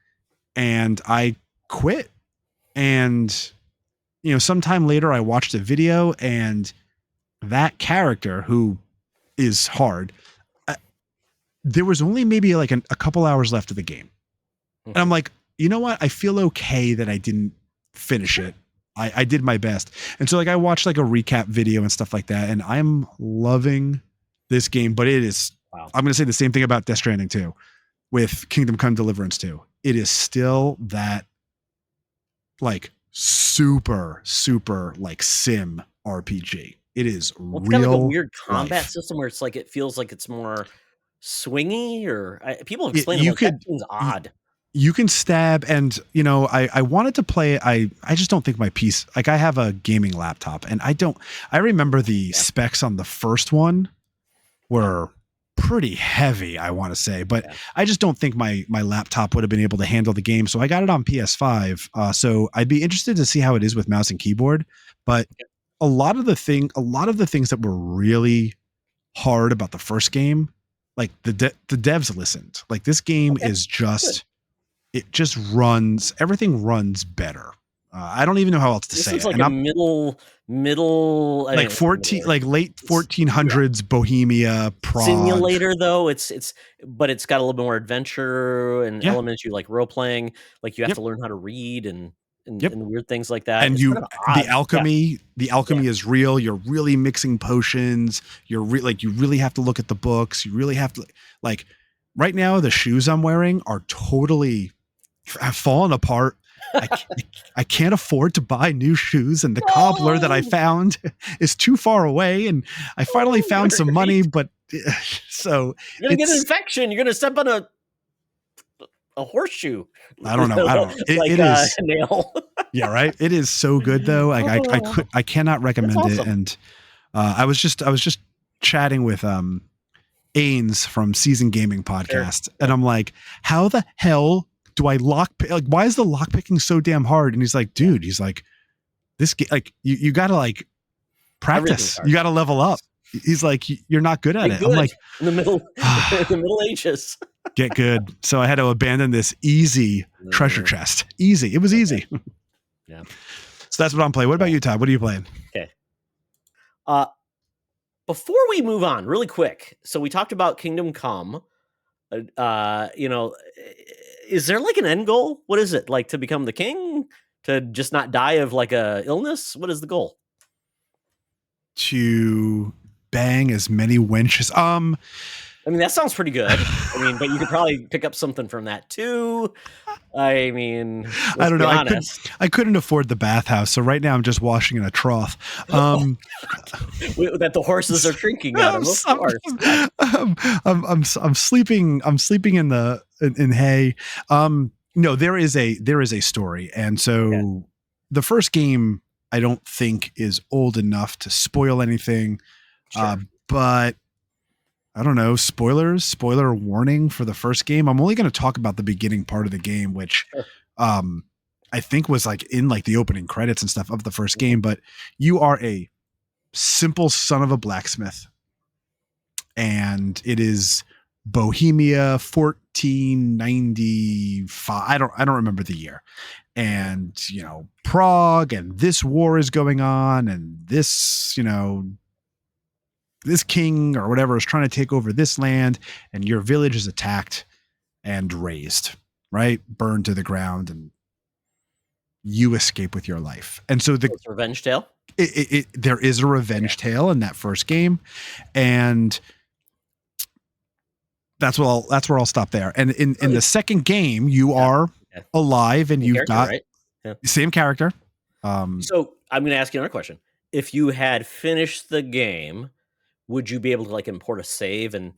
and I quit. And sometime later I watched a video, and that character, who is hard, there was only maybe like a couple hours left of the game. And I'm like, you know what? I feel okay that I didn't finish it. I did my best. And so like I watched like a recap video and stuff like that, and I'm loving this game, but it is, I'm going to say the same thing about Death Stranding 2 with Kingdom Come Deliverance 2. It is still that like super like sim RPG. It is It's real. got like a weird combat life. system where it's like, it feels like it's more swingy, or people explain it like that seems odd. You can stab, and I wanted to play it. I just don't think my piece, like, I have a gaming laptop, and I remember the specs on the first one were pretty heavy, I want to say, but I just don't think my laptop would have been able to handle the game. So I got it on PS5. So I'd be interested to see how it is with mouse and keyboard. But a lot of the things that were really hard about the first game, like the devs listened. Like, this game is just, it just runs, everything runs better. I don't even know how else to say it. This is like a middle, like 14, like late 1400s Bohemia Prague simulator, though. But it's got a little bit more adventure and elements. You like role playing, like you have to learn how to read and weird things like that. And the alchemy is real. You're really mixing potions. You're you really have to look at the books. You really have to, like, right now the shoes I'm wearing are totally have fallen apart. I can't afford to buy new shoes, and the cobbler that I found is too far away, and I finally found some money, but so you're gonna get an infection. You're gonna step on a horseshoe. I don't know. It is a nail. Yeah, right. It is so good though. Like I cannot recommend it. And I was just chatting with Ains from Season Gaming Podcast, and I'm like, how the hell do I like, why is the lock picking so damn hard? And he's like, dude, he's like, this game, like, you gotta like practice, you gotta level up. He's like, you're not good at it. I'm like, in the middle ages. Get good. So I had to abandon this easy treasure chest. Easy. It was easy. Yeah. So that's what I'm playing. What about you, Todd? What are you playing? Okay. Before we move on, really quick. So we talked about Kingdom Come. Is there like an end goal? What is it, like, to become the king? To just not die of like a illness? What is the goal? To bang as many wenches. I mean, that sounds pretty good. I mean, but you could probably pick up something from that too. I mean, I don't know. I couldn't afford the bathhouse, so right now I'm just washing in a trough. That the horses are drinking out of. Of course. I'm sleeping. I'm sleeping in hay. No, there is a story, and so the first game I don't think is old enough to spoil anything. Sure. But I don't know, spoiler warning for the first game. I'm only going to talk about the beginning part of the game, which Sure. I think was like in like the opening credits and stuff of the first Mhm. game. But you are a simple son of a blacksmith, and it is Bohemia 1495. I don't remember the year. And Prague, and this war is going on, and this this king or whatever is trying to take over this land, and your village is attacked and razed, right? Burned to the ground, and you escape with your life. And so It's Revenge Tale. There is a revenge tale in that first game, and that's where I'll stop there. And in the second game, you are alive, and you've got right? the same character. So I'm going to ask you another question. If you had finished the game, would you be able to like import a save and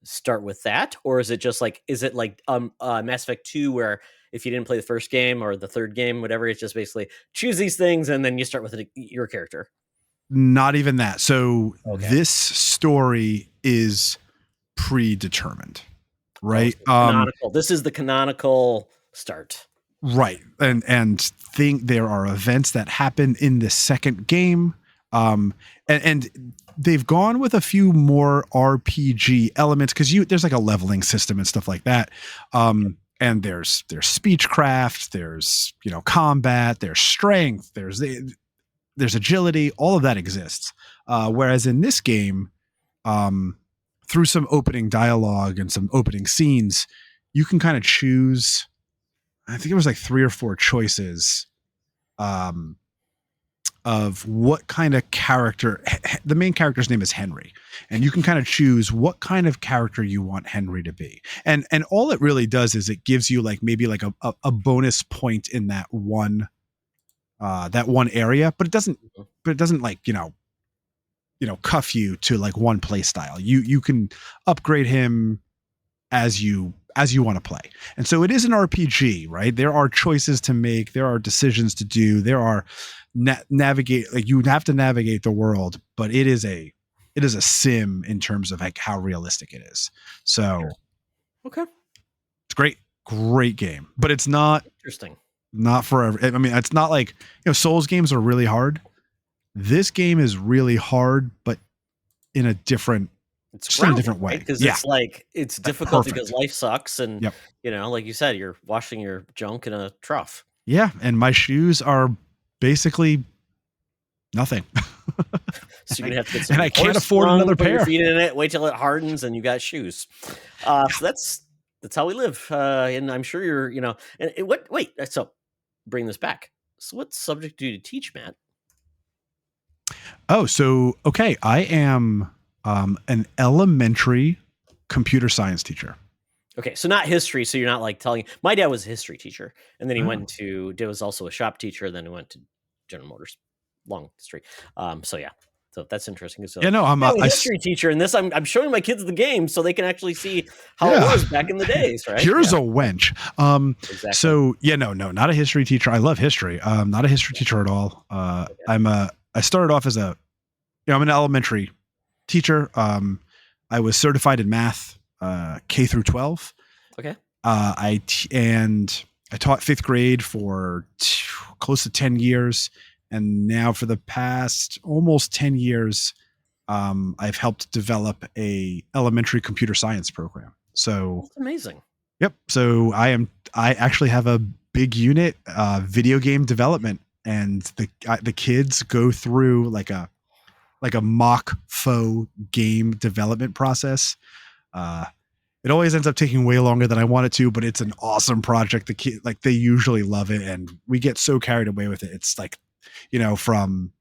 start with that, or is it just like Mass Effect 2 where if you didn't play the first game or the third game, whatever, it's just basically choose these things and then you start with your character? Not even that. So Okay. this story is predetermined, right? Canonical. This is the canonical start. Right. And think there are events that happen in the second game. And they've gone with a few more RPG elements because there's like a leveling system and stuff like that. And there's speechcraft, there's combat, there's strength, there's agility, all of that exists. Whereas in this game, through some opening dialogue and some opening scenes, you can kind of choose. I think it was like 3 or 4 choices of what kind of character. The main character's name is Henry, and you can kind of choose what kind of character you want Henry to be. And all it really does is it gives you like maybe like a bonus point in that one area, but it doesn't like cuff you to like one play style. You can upgrade him as you want to play. And so it is an RPG, right? There are choices to make, there are decisions to do, there are navigate, like you have to navigate the world, but it is a sim in terms of like how realistic it is. So okay, it's great game, but it's not interesting. Not forever. I mean, it's not like Souls games are really hard. This game is really hard, but in a different in a different way. Because it's like it's difficult because life sucks, and like you said, you're washing your junk in a trough. Yeah, and my shoes are basically nothing. So you're gonna have to get some. And I can't afford another pair. Your feet in it. Wait till it hardens, and you got shoes. So that's how we live. And I'm sure you're. And wait. So bring this back. So what subject do you teach, Matt? Oh, so okay, I am an elementary computer science teacher. Okay, so not history. So you're not like telling. My dad was a history teacher, and then he was also a shop teacher. Then he went to General Motors. Long history. So yeah. So that's interesting. So I'm a history teacher, and this I'm showing my kids the game so they can actually see how it was back in the days, right? Here's a wench. Exactly. So no, not a history teacher. I love history. Not a history teacher at all. I started off as I'm an elementary teacher. I was certified in math, K through 12. Okay. I taught 5th grade for close to 10 years. And now for the past almost 10 years, I've helped develop a elementary computer science program. So that's amazing. Yep. So I actually have a big unit, video game development, and the kids go through like a mock faux game development process. It always ends up taking way longer than I want it to, but it's an awesome project. The kid, like, they usually love it, and we get so carried away with it. It's like, from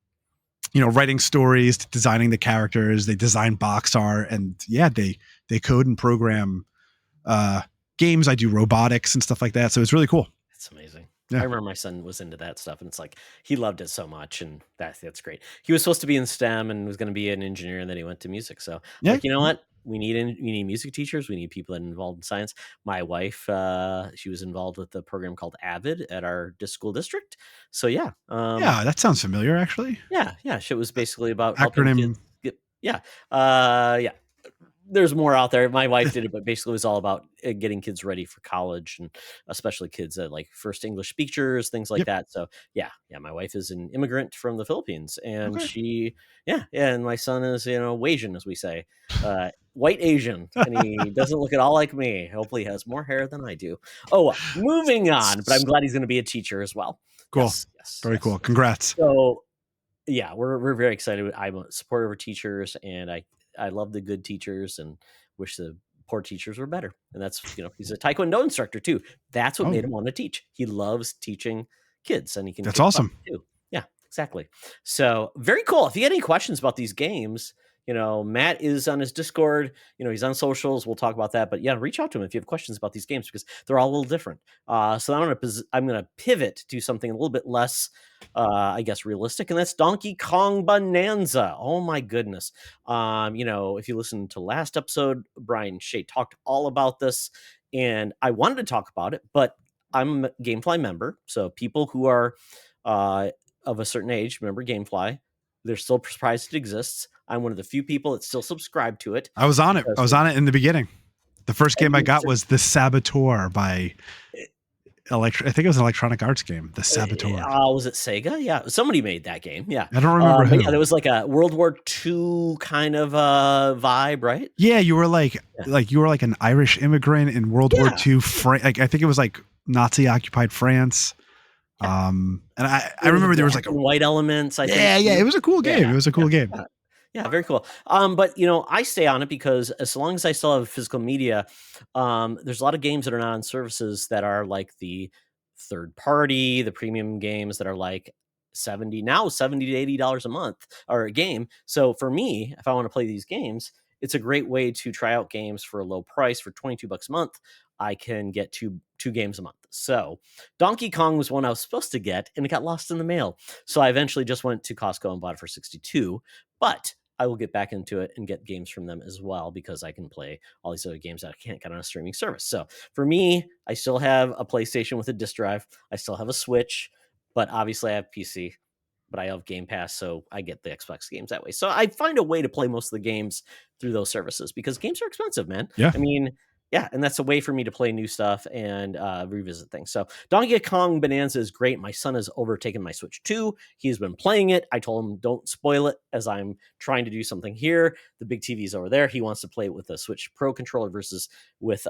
writing stories to designing the characters, they design box art, and they code and program games. I do robotics and stuff like that, so it's really cool. That's amazing. Yeah. I remember my son was into that stuff, and it's like he loved it so much, and that's great. He was supposed to be in STEM and was going to be an engineer, and then he went to music. So like, you know what? we need music teachers. We need people that are involved in science. My wife, she was involved with the program called AVID at our school district. So yeah, Yeah, that sounds familiar, actually. yeah. It was basically about helping Acronym. kids get, yeah. There's more out there. My wife did it, but basically it was all about getting kids ready for college, and especially kids that like first English speakers, things like Yep. that. So yeah. My wife is an immigrant from the Philippines, and Okay. she, and my son is, Asian, as we say, white Asian, and he doesn't look at all like me. Hopefully, he has more hair than I do. Oh, moving on, but I'm glad he's going to be a teacher as well. Cool. Very cool. Congrats. So yeah, we're very excited. I'm a supporter of teachers, and I love the good teachers and wish the poor teachers were better. And that's, he's a Taekwondo instructor too. That's what made him want to teach. He loves teaching kids, and he can. That's awesome too. Yeah, exactly. So very cool. If you had any questions about these games, Matt is on his Discord. He's on socials. We'll talk about that. But yeah, reach out to him if you have questions about these games, because they're all a little different. So I'm gonna pivot to something a little bit less, I guess, realistic, and that's Donkey Kong Bananza. Oh my goodness. If you listen to last episode, Brian Shea talked all about this, and I wanted to talk about it, but I'm a GameFly member, so people who are of a certain age remember GameFly. They're still surprised it exists. I'm one of the few people that still subscribe to it. I was on it. I was on it in the beginning. The first game I got was The Saboteur by I think it was an Electronic Arts game. The Saboteur. Was it Sega? Yeah, somebody made that game. Yeah, I don't remember who. Yeah, there was like a World War II kind of vibe, right? Yeah, you were like you were like an Irish immigrant in World War II. I think it was like Nazi occupied France. Yeah. And I remember there was like white elements. I think. Yeah, it was a cool game. It was a cool game. Yeah, very cool. But I stay on it because as long as I still have physical media, there's a lot of games that are not on services that are like the third party, the premium games that are like $70 to $80 a month or a game. So for me, if I want to play these games, it's a great way to try out games for a low price. For $22 a month, I can get two games a month. So Donkey Kong was one I was supposed to get, and it got lost in the mail. So I eventually just went to Costco and bought it for $62. But I will get back into it and get games from them as well, because I can play all these other games that I can't get on a streaming service. So for me, I still have a PlayStation with a disc drive. I still have a Switch, but obviously I have PC. But I have Game Pass, so I get the Xbox games that way. So I find a way to play most of the games through those services, because games are expensive, man. Yeah. I mean, yeah, and that's a way for me to play new stuff and revisit things. So Donkey Kong Bonanza is great. My son has overtaken my Switch 2. He's been playing it. I told him don't spoil it, as I'm trying to do something here. The big TV's over there. He wants to play it with a Switch Pro controller versus with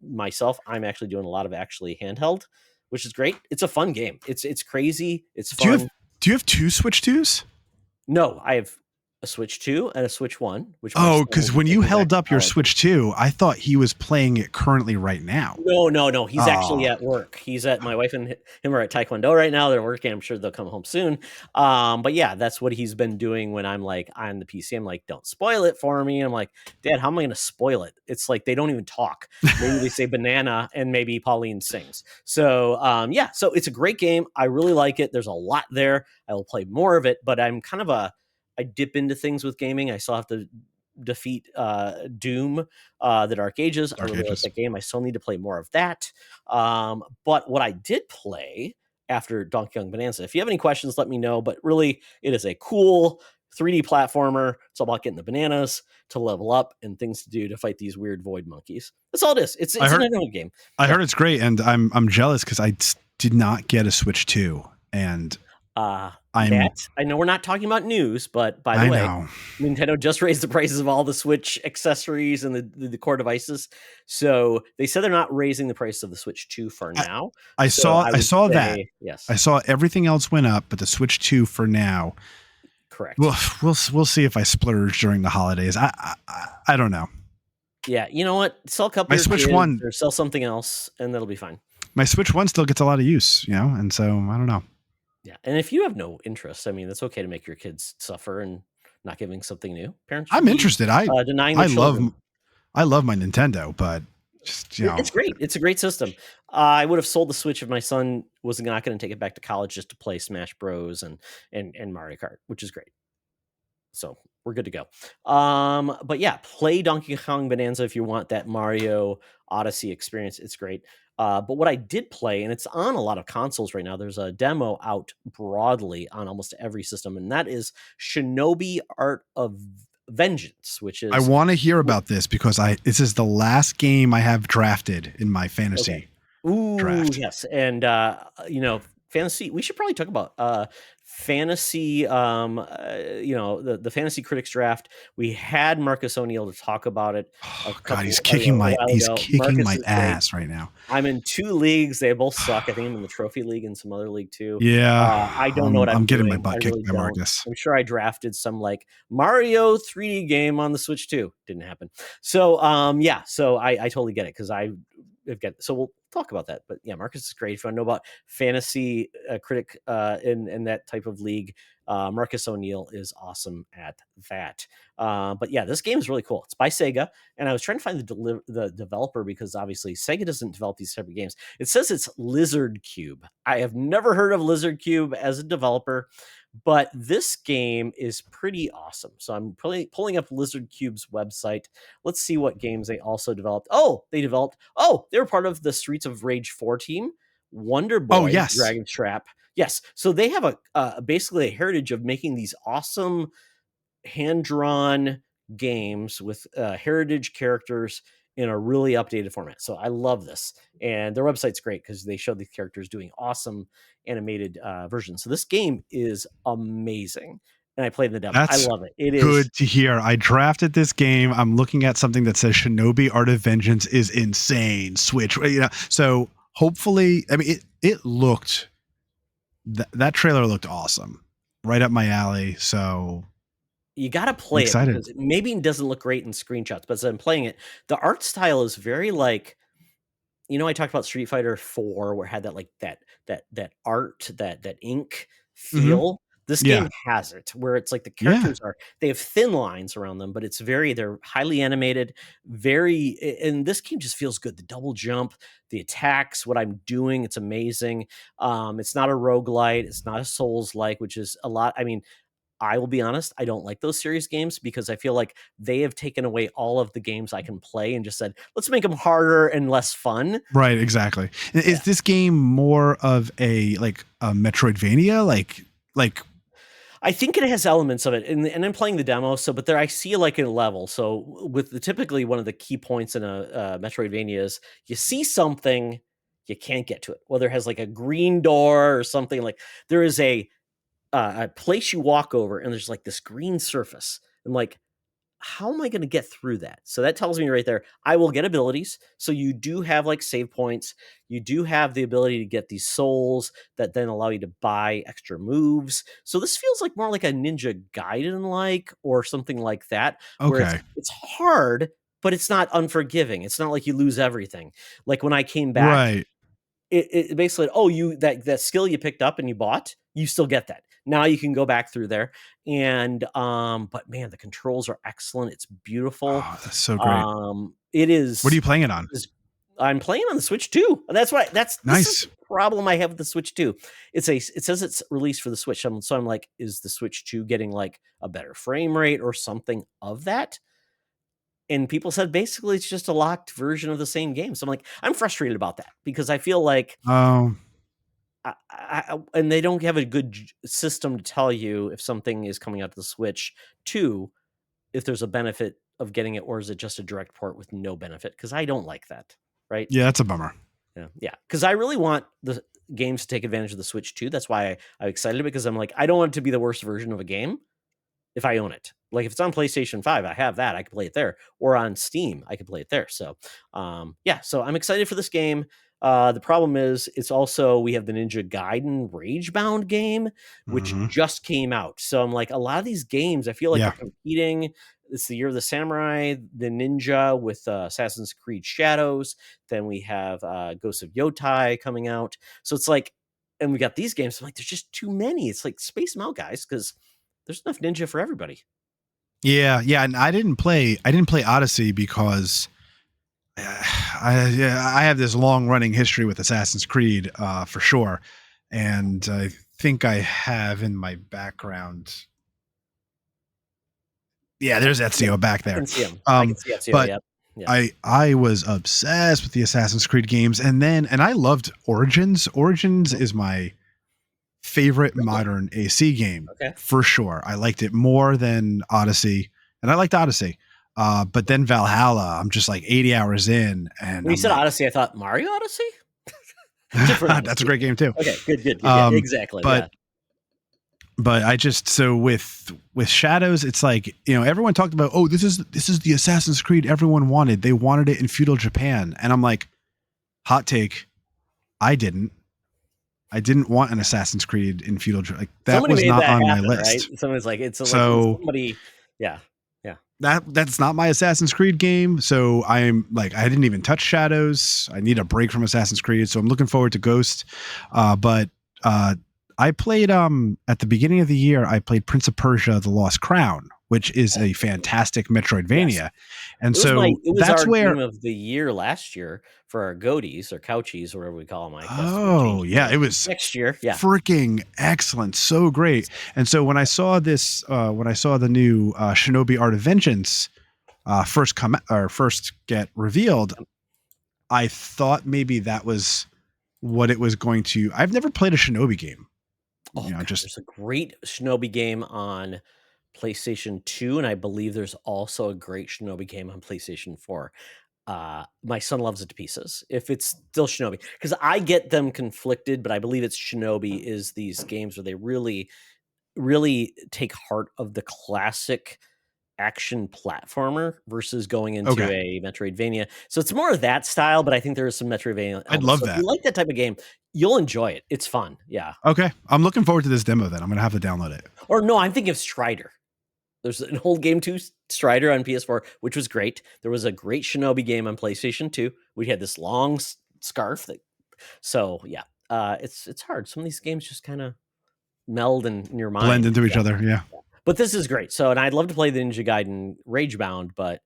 myself. I'm actually doing a lot of handheld, which is great. It's a fun game. It's crazy. It's fun. Do you have two Switch 2s? No, I have a Switch 2 and a Switch 1. Because when you held up your Switch 2, I thought he was playing it currently right now. No. He's actually at work. He's at, my wife and him are at Taekwondo right now. They're working. I'm sure they'll come home soon. But yeah, that's what he's been doing when I'm like on the PC. I'm like, don't spoil it for me. And I'm like, Dad, how am I going to spoil it? It's like they don't even talk. Maybe they say banana and maybe Pauline sings. So so it's a great game. I really like it. There's a lot there. I will play more of it, but I'm kind of I dip into things with gaming. I still have to defeat Doom, the Dark Ages. I really like that game. I still need to play more of that. But what I did play after Donkey Kong Bonanza, if you have any questions, let me know. But really, it is a cool 3D platformer. It's all about getting the bananas to level up and things to do to fight these weird void monkeys. That's all it is. It's an internet game. I heard it's great, and I'm jealous because I did not get a Switch 2, and I know we're not talking about news, but by the way, Nintendo just raised the prices of all the Switch accessories and the core devices. So they said they're not raising the price of the Switch 2 for now. I saw that. Yes, I saw everything else went up, but the Switch 2 for now. Correct. We'll see if I splurge during the holidays. I don't know. Yeah, you know what? Sell a couple. My Switch 1, or sell something else, and that'll be fine. My Switch 1 still gets a lot of use, and so I don't know. Yeah, and if you have no interest, I mean, it's okay to make your kids suffer and not giving something new. Parents, I'm interested. Denying I love my Nintendo, but just it's great. It's a great system. I would have sold the Switch if my son was not going to take it back to college just to play Smash Bros and Mario Kart, which is great. So we're good to go. But yeah, play Donkey Kong Bonanza if you want that Mario Odyssey experience. It's great. But what I did play, and it's on a lot of consoles right now, there's a demo out broadly on almost every system, and that is Shinobi Art of Vengeance, which I is want to hear about this because this is the last game I have drafted in my okay. fantasy Ooh, draft. yes. And fantasy, we should probably talk about fantasy the fantasy critics draft. We had Marcus O'Neill to talk about it Oh God, he's a kicking while ago. my Marcus is great. ass right now. I'm in 2 leagues. They both suck. I think I'm in the trophy league and some other league too. Yeah, I don't know what I'm I'm getting my doing. I butt kicked really by don't. Marcus. I'm sure I drafted some like Mario 3D game on the Switch too. Didn't happen. So so I totally get it because so we'll talk about that. But yeah, Marcus is great. If you want to know about fantasy critic in that type of league, Marcus O'Neill is awesome at that. But yeah, this game is really cool. It's by Sega, and I was trying to find the developer because obviously Sega doesn't develop these type of games. It says it's Lizard Cube. I have never heard of Lizard Cube as a developer, but this game is pretty awesome. So I'm pulling up Lizard Cube's website. Let's see what games they also developed. They were part of the Streets of Rage 4 team. Wonder Oh Boy, yes, Dragon's Trap. Yes. So they have basically a heritage of making these awesome hand-drawn games with heritage characters in a really updated format. So I love this. And their website's great because they show these characters doing awesome animated versions. So this game is amazing. And I played the demo. I that's love it. It is. good to hear. I drafted this game. I'm looking at something that says Shinobi Art of Vengeance is insane. Switch, so hopefully, I mean, it looked that trailer looked awesome, right up my alley. So You got to I'm play it excited. because maybe it doesn't look great in screenshots, but as I'm playing it, the art style is very like, I talked about Street Fighter 4 where it had that like that art, that ink Mm-hmm. feel. This Yeah, game has it where it's like the yeah. characters they have thin lines around them, but they're highly animated, and this game just feels good. The double jump, the attacks, what I'm doing, it's amazing. It's not a roguelite, it's not a Souls like, which is a lot. I mean, I will be honest, I don't like those series games because I feel like they have taken away all of the games I can play and just said, let's make them harder and less fun. Right, exactly. Yeah. Is this game more of a Metroidvania? Like I think it has elements of it, and I'm playing the demo. So, but there I see like a level. So, typically one of the key points in a Metroidvania is you see something, you can't get to it. Whether it has like a green door or something like there is a place you walk over, and there's like this green surface. I'm like, how am I going to get through that? So that tells me right there, I will get abilities. So you do have like save points. You do have the ability to get these souls that then allow you to buy extra moves. So this feels like more like a Ninja Gaiden like or something like that, where okay. it's hard, but it's not unforgiving. It's not like you lose everything. Like when I came back, Right. it basically, you that skill you picked up and you bought, you still get that. Now you can go back through there, and but man, the controls are excellent. It's beautiful. Oh, that's so great. It is. What are you playing it on? I'm playing on the Switch too. That's why. This is Nice. the problem I have with the Switch 2. It says it's released for the Switch. So I'm like, is the Switch 2 getting like a better frame rate or something of that? And people said basically it's just a locked version of the same game. So I'm like, I'm frustrated about that because I feel like Oh, and they don't have a good system to tell you if something is coming out to the Switch 2, if there's a benefit of getting it, or is it just a direct port with no benefit? Because I don't like that, right? yeah, that's a bummer. Yeah. Because I really want the games to take advantage of the Switch 2. That's why I'm excited, because I'm like, I don't want it to be the worst version of a game if I own it. Like if it's on PlayStation 5, I have that. I can play it there. Or on Steam, I can play it there. So so I'm excited for this game. The problem is it's also, we have the Ninja Gaiden Ragebound game, which Mhm. just came out. So I'm like, a lot of these games, I feel like Yeah. they're competing. It's the year of the samurai, the ninja with Assassin's Creed Shadows. Then we have Ghosts of Yotai coming out. So it's like, and we got these games. I'm like, there's just too many. It's like, space them out, guys, because there's enough ninja for everybody. Yeah, and I didn't play Odyssey because I have this long running history with Assassin's Creed for sure, and I think I have in my background Yeah, there's Ezio back I there. can see him. I can see Ezio. But Yep. Yeah. I was obsessed with the Assassin's Creed games, and I loved Origins. Origins is my favorite modern AC game for sure. I liked it more than Odyssey, and I liked Odyssey. But then Valhalla, I'm just like 80 hours in, and When you I'm said like, Odyssey, I thought Mario Odyssey. Different Odyssey. that's a great game too. Okay, good. Yeah, exactly. But I just, so with Shadows, it's like, you know, everyone talked about, oh, this is the Assassin's Creed everyone wanted. They wanted it in feudal Japan, and I'm like, hot take, I didn't want an Assassin's Creed in feudal Japan. Like, that somebody was made not that on my happen, right? list. Someone's like, it's So like somebody, yeah. That's not my Assassin's Creed game. So I'm like, I didn't even touch Shadows. I need a break from Assassin's Creed. So I'm looking forward to Ghost. But I played at the beginning of the year, I played Prince of Persia: The Lost Crown, which is a fantastic Metroidvania. Yes. And it was that's our where game of the year last year for our goaties or couchies, or whatever we call them. I guess. Oh yeah, it was next year. Yeah, freaking excellent, so great. And so when I saw this, when I saw the new Shinobi Art of Vengeance first get revealed, I thought maybe that was what it was going to. I've never played a Shinobi game. Oh, you know, there's a great Shinobi game on PlayStation 2, and I believe there's also a great Shinobi game on PlayStation 4. My son loves it to pieces. If it's still Shinobi, because I get them conflicted, but I believe it's Shinobi is these games where they really, really take heart of the classic action platformer versus going into a Metroidvania. So it's more of that style, but I think there is some Metroidvania. I'd love that. If you like that type of game, you'll enjoy it. It's fun. Yeah. Okay. I'm looking forward to this demo then. I'm going to have to download it. Or no, I'm thinking of Strider. There's an old game too, Strider on PS4, which was great. There was a great Shinobi game on PlayStation 2. We had this long scarf so yeah, it's hard. Some of these games just kind of meld in your mind, blend into each other. Yeah. But this is great. So, and I'd love to play the Ninja Gaiden Ragebound, but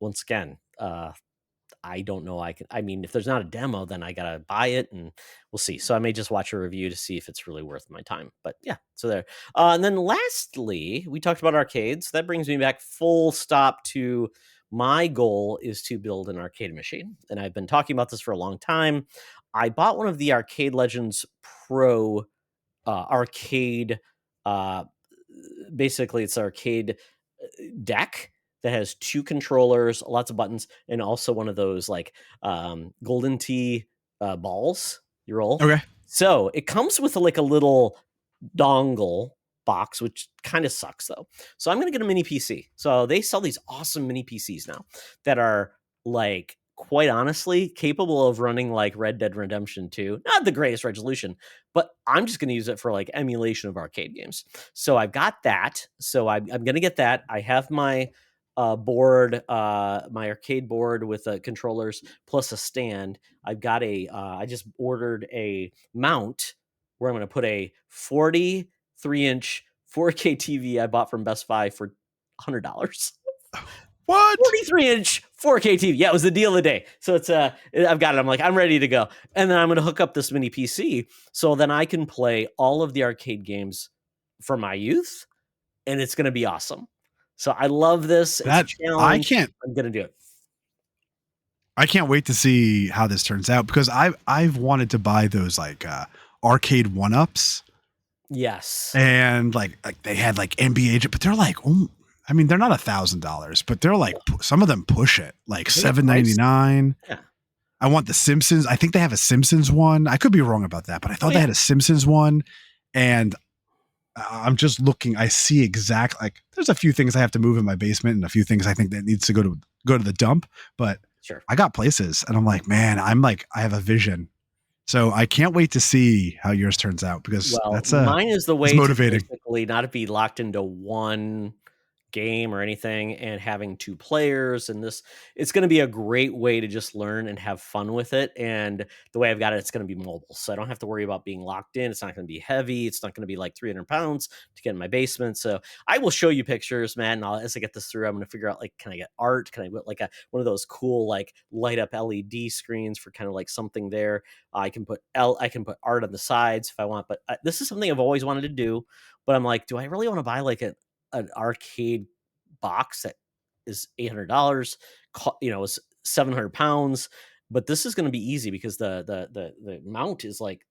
once again, I don't know. I mean, if there's not a demo, then I gotta buy it, and we'll see. So I may just watch a review to see if it's really worth my time. But yeah, so there. And then lastly, we talked about arcades. That brings me back full stop to my goal is to build an arcade machine, and I've been talking about this for a long time. I bought one of the Arcade Legends Pro arcade. Basically, it's arcade deck that has 2 controllers, lots of buttons, and also one of those like golden tee balls you roll. Okay. So it comes with like a little dongle box, which kind of sucks though. So I'm gonna get a mini PC. So they sell these awesome mini PCs now that are like, quite honestly, capable of running like Red Dead Redemption 2. Not the greatest resolution, but I'm just going to use it for like emulation of arcade games. So I've got that. So I'm going to get that. I have my board, my arcade board with controllers plus a stand. I've got I just ordered a mount where I'm going to put a 43-inch 4K TV I bought from Best Buy for $100. What? 43-inch 4K TV. Yeah, it was the deal of the day. So it's I've got it. I'm like, I'm ready to go. And then I'm going to hook up this mini PC so then I can play all of the arcade games from my youth, and it's going to be awesome. So I love this. It's a challenge. I'm going to do it. I can't wait to see how this turns out, because I've wanted to buy those like arcade 1-ups. Yes. And like they had like NBA, but they're like, I mean, they're not $1,000, but they're like, some of them push it like $799. Yeah. I want the Simpsons. I think they have a Simpsons one. I could be wrong about that, but I thought they had a Simpsons one. And I'm just looking. I see exactly, like, there's a few things I have to move in my basement and a few things I think that needs to go to the dump. But sure, I got places, and I'm like, man, I have a vision. So I can't wait to see how yours turns out, because mine is the way motivating. To basically not to be locked into one game or anything and having 2 players, and it's going to be a great way to just learn and have fun with it. And the way I've got it's going to be mobile, so I don't have to worry about being locked in. It's not going to be heavy. It's not going to be like 300 pounds to get in my basement. So I will show you pictures, man. And as I get this through, I'm going to figure out, like, can I get art? Can I put like one of those cool like light up LED screens for kind of like something there? I can put art on the sides if I want, but this is something I've always wanted to do. But I'm like, do I really want to buy like an arcade box that is $800, is 700 pounds. But this is going to be easy because the mount is like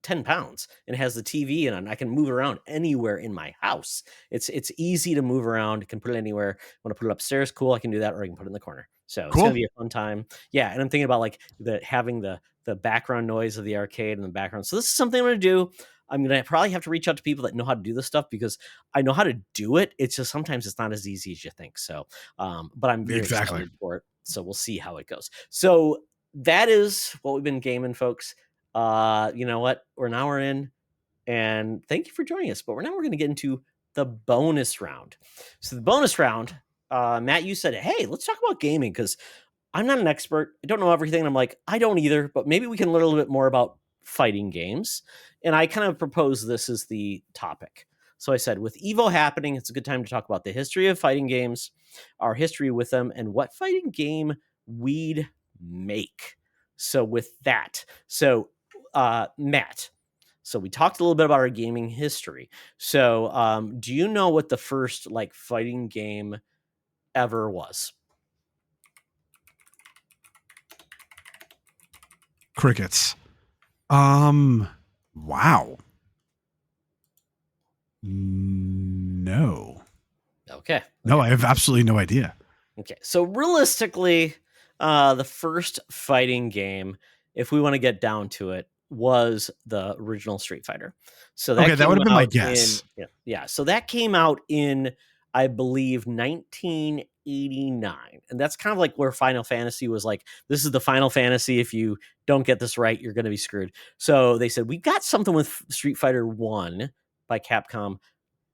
10 pounds and has the TV in it. And I can move around anywhere in my house. It's easy to move around. I can put it anywhere. Want to put it upstairs? Cool. I can do that, or I can put it in the corner. So it's going to be a fun time. Yeah. And I'm thinking about like having the background noise of the arcade in the background. So this is something I'm going to do. I'm going to probably have to reach out to people that know how to do this stuff because I know how to do it. It's just sometimes it's not as easy as you think. So, but I'm very excited for it. So we'll see how it goes. So that is what we've been gaming, folks. You know what? We're an hour in, and thank you for joining us. But we're going to get into the bonus round. So the bonus round, Matt, you said, hey, let's talk about gaming because I'm not an expert. I don't know everything. And I'm like, I don't either, but maybe we can learn a little bit more about fighting games. And I kind of proposed this as the topic. So I said, with Evo happening, it's a good time to talk about the history of fighting games, our history with them, and what fighting game we'd make. So with that, Matt, so we talked a little bit about our gaming history. So do you know what the first like fighting game ever was? Crickets. Wow. No. Okay. No, I have absolutely no idea. Okay. So realistically, the first fighting game, if we want to get down to it, was the original Street Fighter. So that would have been my guess. Yeah. So that came out in, I believe, 1989. And that's kind of like where Final Fantasy was like, this is the Final Fantasy. If you don't get this right, you're going to be screwed. So they said, we've got something with Street Fighter 1 by Capcom,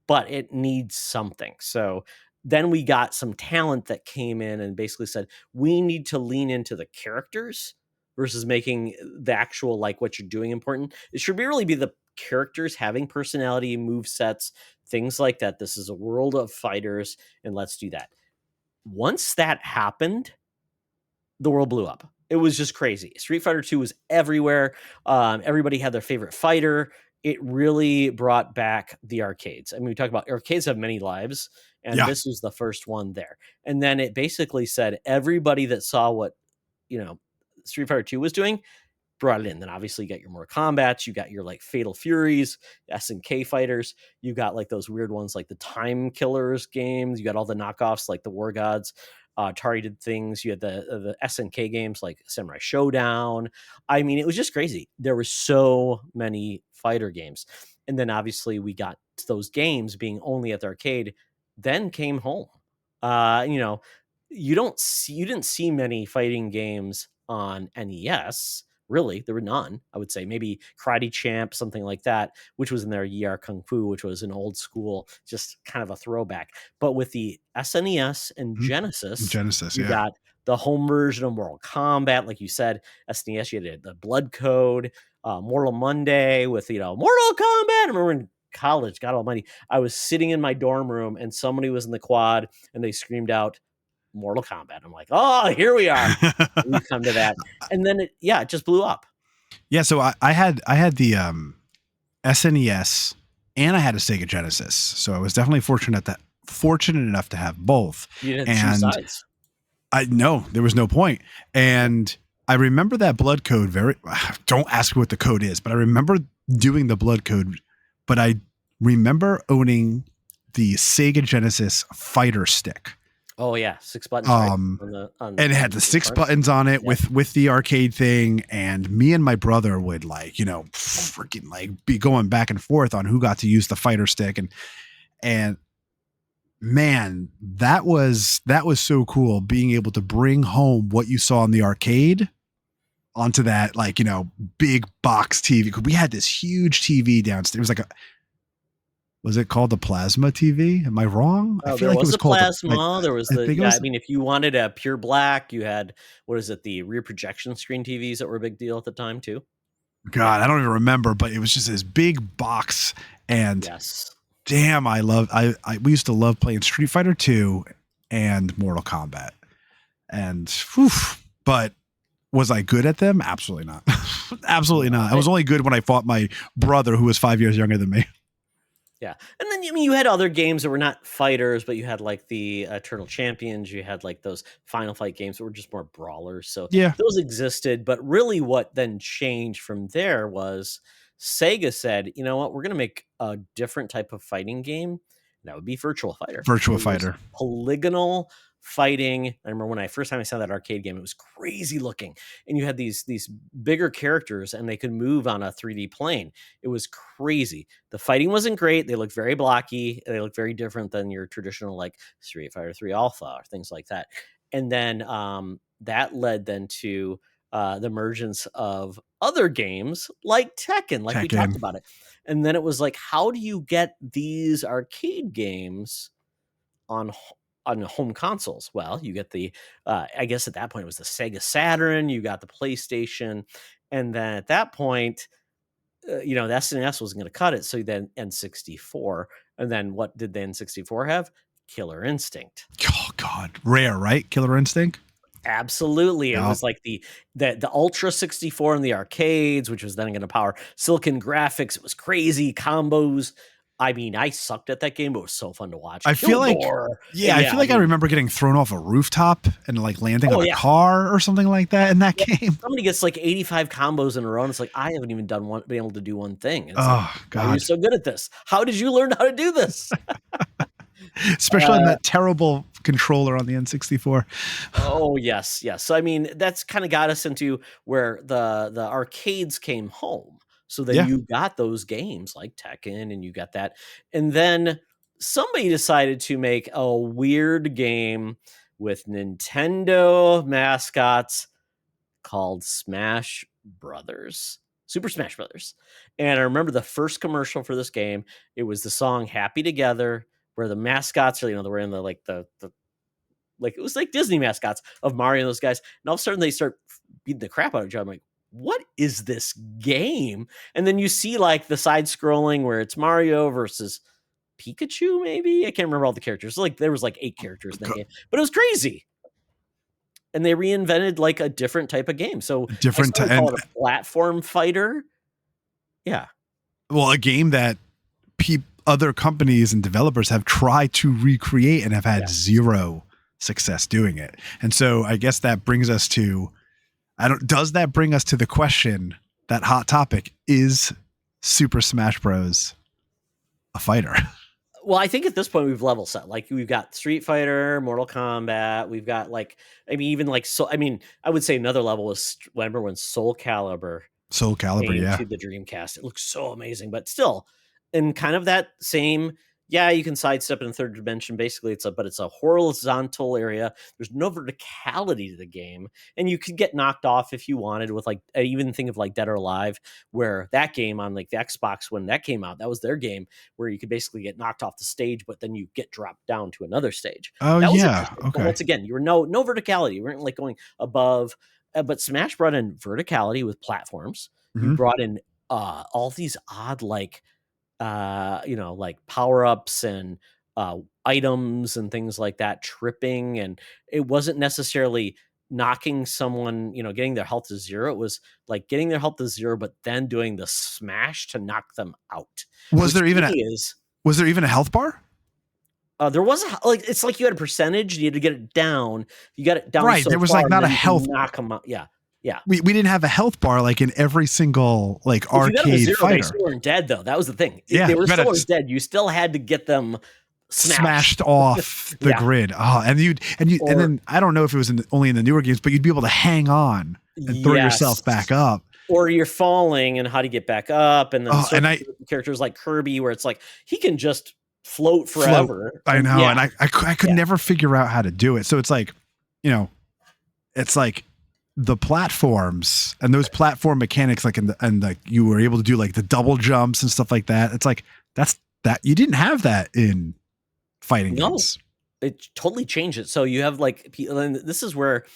but it needs something. So then we got some talent that came in and basically said, we need to lean into the characters versus making the actual, like what you're doing important. It should really be the characters having personality, move sets, things like that. This is a world of fighters, and let's do that. Once that happened, the world blew up. It was just crazy. Street Fighter 2 was everywhere. Everybody had their favorite fighter. It really brought back the arcades. I mean, we talk about arcades have many lives, and this was the first one there. And then it basically said everybody that saw what, Street Fighter 2 was doing, brought it in. Then obviously you got your Mortal Kombats, you got your like Fatal Furies, SNK fighters, you got like those weird ones like the Time Killers games, you got all the knockoffs like the War Gods. Atari did things. You had the SNK games like Samurai Showdown. I mean, it was just crazy. There were so many fighter games. And then obviously we got those games being only at the arcade, then came home. You didn't see many fighting games on NES. Really, there were none. I would say maybe Karate Champ, something like that, which was in their Yar Kung Fu, which was an old school, just kind of a throwback. But with the SNES and Genesis, you got the home version of Mortal Kombat, like you said. SNES, you had the Blood Code, Mortal Monday with Mortal Kombat. I remember in college, God Almighty, I was sitting in my dorm room and somebody was in the quad and they screamed out Mortal Kombat. I'm like, oh, here we are. We come to that, and then it just blew up. Yeah, so I had the SNES and I had a Sega Genesis, so I was definitely fortunate enough to have both. You didn't have two sides. There was no point. And I remember that Blood Code don't ask me what the code is, but I remember doing the Blood Code. But I remember owning the Sega Genesis Fighter Stick. Oh yeah, 6 buttons. And it had the 6 buttons on it with the arcade thing. And me and my brother would freaking be going back and forth on who got to use the fighter stick. And man, that was so cool being able to bring home what you saw in the arcade onto that big box TV. We had this huge TV downstairs. It was was it called the Plasma TV? Am I wrong? I feel like it was called Plasma. There was if you wanted a pure black, you had, the rear projection screen TVs that were a big deal at the time too. God, I don't even remember, but it was just this big box. And damn, we used to love playing Street Fighter 2 and Mortal Kombat. And but was I good at them? Absolutely not. Absolutely not. I was only good when I fought my brother who was 5 years younger than me. Yeah. And then, I mean, you had other games that were not fighters, but you had like the Eternal Champions. You had like those Final Fight games that were just more brawlers. So Yeah. those existed. But really, what then changed from there was Sega said, you know what, we're going to make a different type of fighting game. That would be Virtual Fighter. Virtual It was Fighter. polygonal fighting. I remember when I first time I saw that arcade game, it was crazy looking. And you had these bigger characters and they could move on a 3D plane. It was crazy. The fighting wasn't great. They looked very blocky. They looked very different than your traditional like Street Fighter 3 Alpha or things like that. And then that led then to the emergence of other games like Tekken, like we talked about it. And then it was like, how do you get these arcade games on home consoles? Well, you get the I guess at that point it was the Sega Saturn, you got the PlayStation, and then at that point, the SNES wasn't going to cut it, so then N64, and then what did the N64 have? Killer Instinct. Oh God, Rare, right? Killer Instinct. Absolutely. It was like the Ultra 64 in the arcades, which was then going to power Silicon Graphics. It was crazy combos. I mean, I sucked at that game, but it was so fun to watch. I feel like, I remember getting thrown off a rooftop and like landing on a car or something like that in that game. Somebody gets like 85 combos in a row, and it's like, I haven't even been able to do one thing. It's God, why are you so good at this? How did you learn how to do this? Especially on that terrible controller on the N64. Oh, yes. So, I mean, that's kind of got us into where the arcades came home. So then you got those games like Tekken and you got that. And then somebody decided to make a weird game with Nintendo mascots called Smash Brothers. Super Smash Brothers. And I remember the first commercial for this game, it was the song Happy Together, where the mascots are, they're wearing it was like Disney mascots of Mario and those guys. And all of a sudden they start beating the crap out of each other. I'm like, what is this game? And then you see like the side scrolling where it's Mario versus Pikachu, maybe? I can't remember all the characters. Like there was like 8 characters in that game, but it was crazy. And they reinvented like a different type of game. So different call it a platform fighter. Yeah. Well, a game that other companies and developers have tried to recreate and have had zero success doing it. And so I guess that brings us to, does that bring us to the question, that hot topic, is Super Smash Bros. A fighter? Well, I think at this point we've level set. Like we've got Street Fighter, Mortal Kombat. We've got like, I mean, even like, so, I mean, I would say another level was, remember when Soul Calibur came to the Dreamcast. It looks so amazing, but still in kind of that same, you can sidestep in a third dimension. Basically, but it's a horizontal area. There's no verticality to the game, and you could get knocked off if you wanted. With like, I even think of like Dead or Alive, where that game on like the Xbox when that came out, that was their game where you could basically get knocked off the stage, but then you get dropped down to another stage. Oh that was okay. But once again, you were no verticality. You weren't like going above. But Smash brought in verticality with platforms. Mm-hmm. You brought in all these odd like. Like power-ups and items and things like that, tripping, and it wasn't necessarily knocking someone, getting their health to 0. It was like getting their health to 0, but then doing the smash to knock them out. Was there even a health bar? There was it's like you had a percentage. You had to get it down. You got it down. Right. So there was far, like not a health. Knock them out. Yeah. Yeah, we didn't have a health bar like in every single like arcade fighter. They still weren't dead though. That was the thing. They were still dead. You still had to get them smashed off the grid. Oh, and then I don't know if it was only in the newer games, but you'd be able to hang on and throw yourself back up. Or you're falling and how to get back up, and then characters like Kirby, where it's like he can just float forever. I know, and I could never figure out how to do it. So it's like, it's like. The platforms and those platform mechanics, like and like you were able to do like the double jumps and stuff like that. It's like that you didn't have that in fighting games. It totally changed it. So you have like, and this is where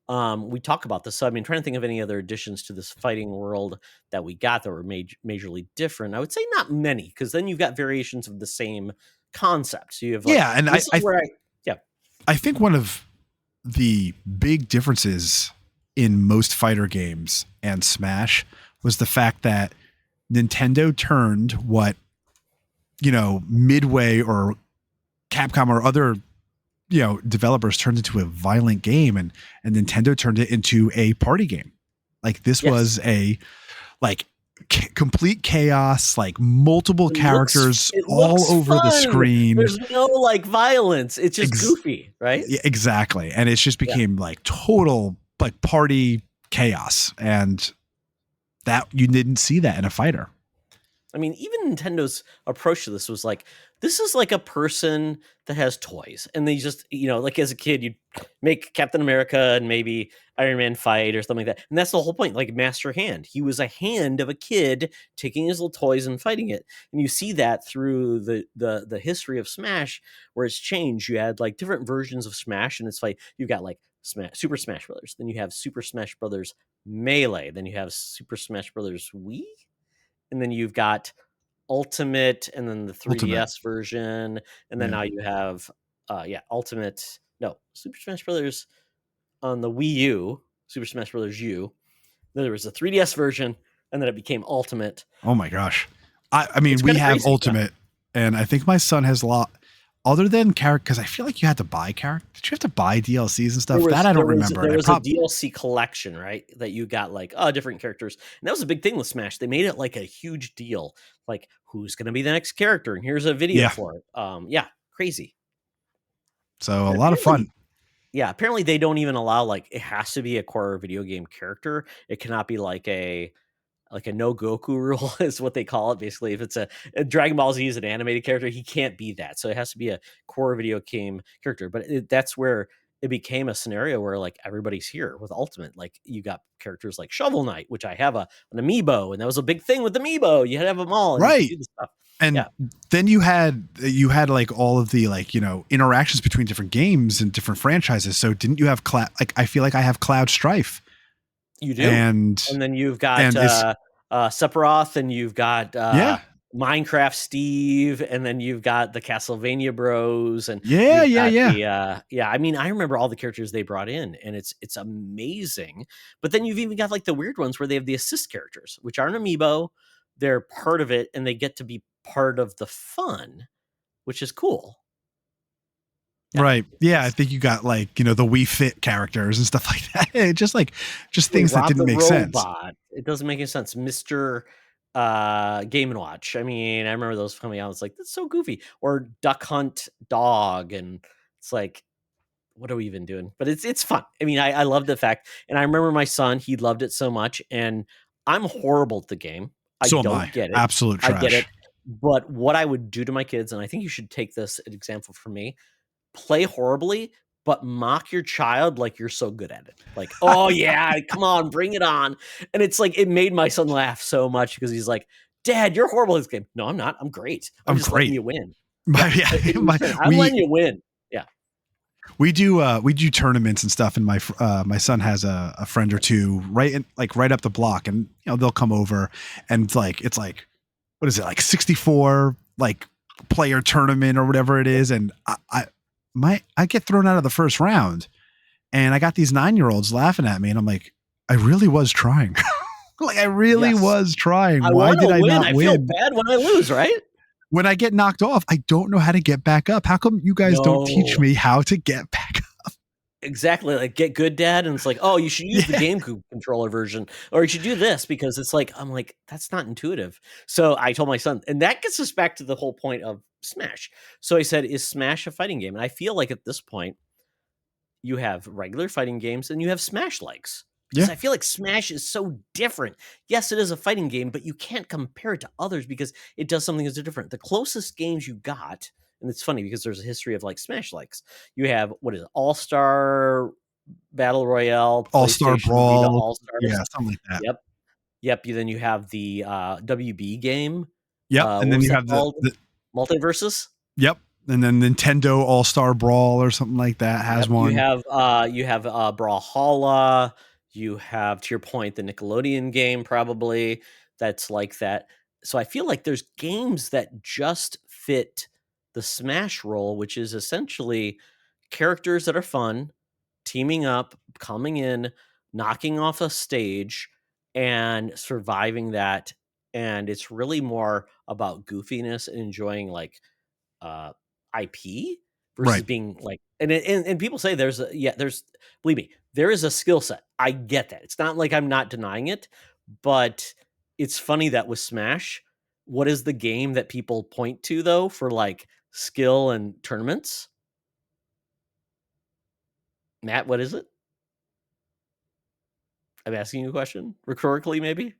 we talk about this. So I mean, trying to think of any other additions to this fighting world that we got that were majorly different. I would say not many, because then you've got variations of the same concept. So you have and I think one of the big differences in most fighter games and Smash was the fact that Nintendo turned what Midway or Capcom or other developers turned into a violent game, and Nintendo turned it into a party game. Like this was a complete chaos, like multiple characters all over the screen. There's no like violence. It's just goofy, right? Exactly. And it just became like total like party chaos, and that you didn't see that in a fighter. I mean, even Nintendo's approach to this was like, this is like a person that has toys, and they just, like as a kid, you'd make Captain America and maybe Iron Man fight or something like that. And that's the whole point, like Master Hand. He was a hand of a kid taking his little toys and fighting it. And you see that through the history of Smash, where it's changed. You had like different versions of Smash, and it's like, you've got like Super Smash Brothers. Then you have Super Smash Brothers Melee. Then you have Super Smash Brothers Wii. And then you've got Ultimate, and then the 3DS version, and then now you have Ultimate. No, Super Smash Brothers on the Wii U, Super Smash Brothers U. Then there was a 3DS version, and then it became Ultimate. Oh my gosh! I mean, we have crazy, Ultimate, and I think my son has a lot. Other than character, because I feel like you had to buy character. Did you have to buy DLCs and stuff? I don't remember. There was a DLC collection, right? That you got like different characters, and that was a big thing with Smash. They made it like a huge deal. Like, who's going to be the next character? And here's a video for it. Crazy. So a lot of fun. Yeah, apparently they don't even allow like it has to be a core video game character. It cannot be like a no Goku rule is what they call it. Basically, if it's a Dragon Ball Z is an animated character, he can't be that. So it has to be a core video game character. But that's where it became a scenario where like everybody's here with Ultimate. Like you got characters like Shovel Knight, which I have an amiibo, and that was a big thing with amiibo. You had to have them all, and right? Do the stuff. And then you had like all of the like interactions between different games and different franchises. So didn't you have Like I feel like I have Cloud Strife. You do, and then you've got Sephiroth, and you've got Minecraft Steve, and then you've got the Castlevania Bros, and I mean, I remember all the characters they brought in, and it's amazing. But then you've even got like the weird ones where they have the assist characters, which aren't amiibo. They're part of it, and they get to be part of the fun, which is cool. Right. Yeah. I think you got like, the Wii Fit characters and stuff like that. just things that didn't make sense. It doesn't make any sense. Mr. Game & Watch. I mean, I remember those coming out. It's like, that's so goofy. Or Duck Hunt Dog. And it's like, what are we even doing? But it's fun. I mean, I love the fact. And I remember my son, he loved it so much. And I'm horrible at the game. I don't get it. Absolute trash. I get it. But what I would do to my kids, and I think you should take this example from me, play horribly, but mock your child like you're so good at it. Like, oh yeah, come on, bring it on. And it's like, it made my son laugh so much because he's like, Dad, you're horrible at this game. No, I'm not. I'm great. I'm just letting you win. I'm letting you win. Yeah. We do tournaments and stuff, and my son has a friend or two right up the block, and they'll come over, and it's like what is it, like 64 like player tournament or whatever it is, and I get thrown out of the first round, and I got these 9-year-olds laughing at me, and I'm like, I really was trying. Like I really was trying. Why did I not win? I feel bad when I lose, right? When I get knocked off, I don't know how to get back up. How come you guys don't teach me how to get back up? Exactly. Like, get good, Dad. And it's like, oh, you should use the GameCube controller version, or you should do this, because it's like, I'm like, that's not intuitive. So I told my son, and that gets us back to the whole point of Smash. So I said, is Smash a fighting game? And I feel like at this point, you have regular fighting games and you have Smash likes. Because I feel like Smash is so different. Yes, it is a fighting game, but you can't compare it to others because it does something that's different. The closest games you got, and it's funny because there's a history of like Smash likes. You have, what is it, All-Star Battle Royale, All-Star Brawl, All-Stars. Yeah, something like that. Yep. Then you have the WB game. Yep, and then you have the Multiverses. Yep. And then Nintendo All-Star Brawl or something like that has one. You have Brawlhalla. You have, to your point, the Nickelodeon game probably that's like that. So I feel like there's games that just fit the Smash role, which is essentially characters that are fun, teaming up, coming in, knocking off a stage, and surviving that. And it's really more about goofiness and enjoying like IP versus Right. being like, and people say there's believe me, there is a skill set. I get that. It's not like I'm not denying it, but it's funny that with Smash, what is the game that people point to though for like skill and tournaments? Matt, what is it? I'm asking you a question rhetorically, maybe.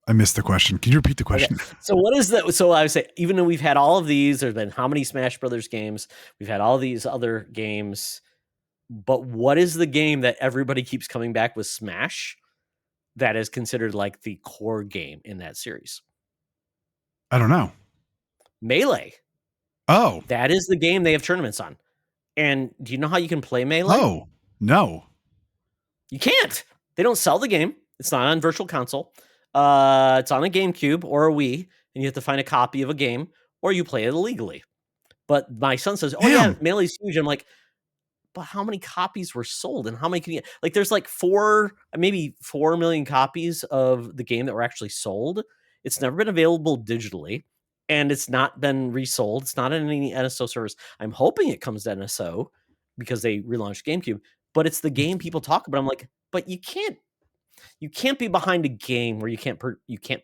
I missed the question. Can you repeat the Okay. question? So what is that? So I would say, even though we've had all of these, there's been how many Smash Brothers games? We've had all these other games, but what is the game that everybody keeps coming back with Smash that is considered like the core game in that series? I don't know. Melee. Oh. That is the game they have tournaments on. And do you know how you can play Melee? Oh, no. You can't. They don't sell the game. It's not on Virtual Console. It's on a GameCube or a Wii, and you have to find a copy of a game, or you play it illegally. But my son says, "Oh yeah, Damn. Melee's huge." I'm like, "But how many copies were sold, and how many can you like?" There's like maybe 4 million copies of the game that were actually sold. It's never been available digitally, and it's not been resold. It's not in any NSO service. I'm hoping it comes to NSO because they relaunched GameCube. But it's the game people talk about. I'm like, but you can't be behind a game where you can't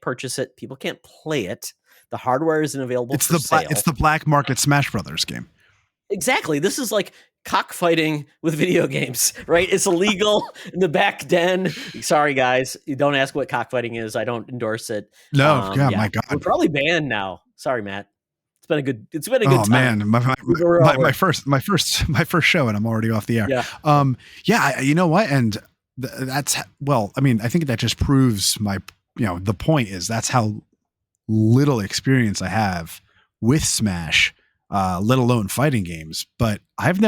purchase it. People can't play it. The hardware isn't available for sale. It's the black market Smash Brothers game. Exactly. This is like cockfighting with video games, right? It's illegal in the back den. Sorry, guys. You don't ask what cockfighting is. I don't endorse it. No, yeah, my God. We're probably banned now. Sorry, Matt. It's been a good Oh time. man, my first show, and I'm already off the air. Yeah. You know what? And that's, well, I mean, I think that just proves the point is that's how little experience I have with Smash, let alone fighting games. But I've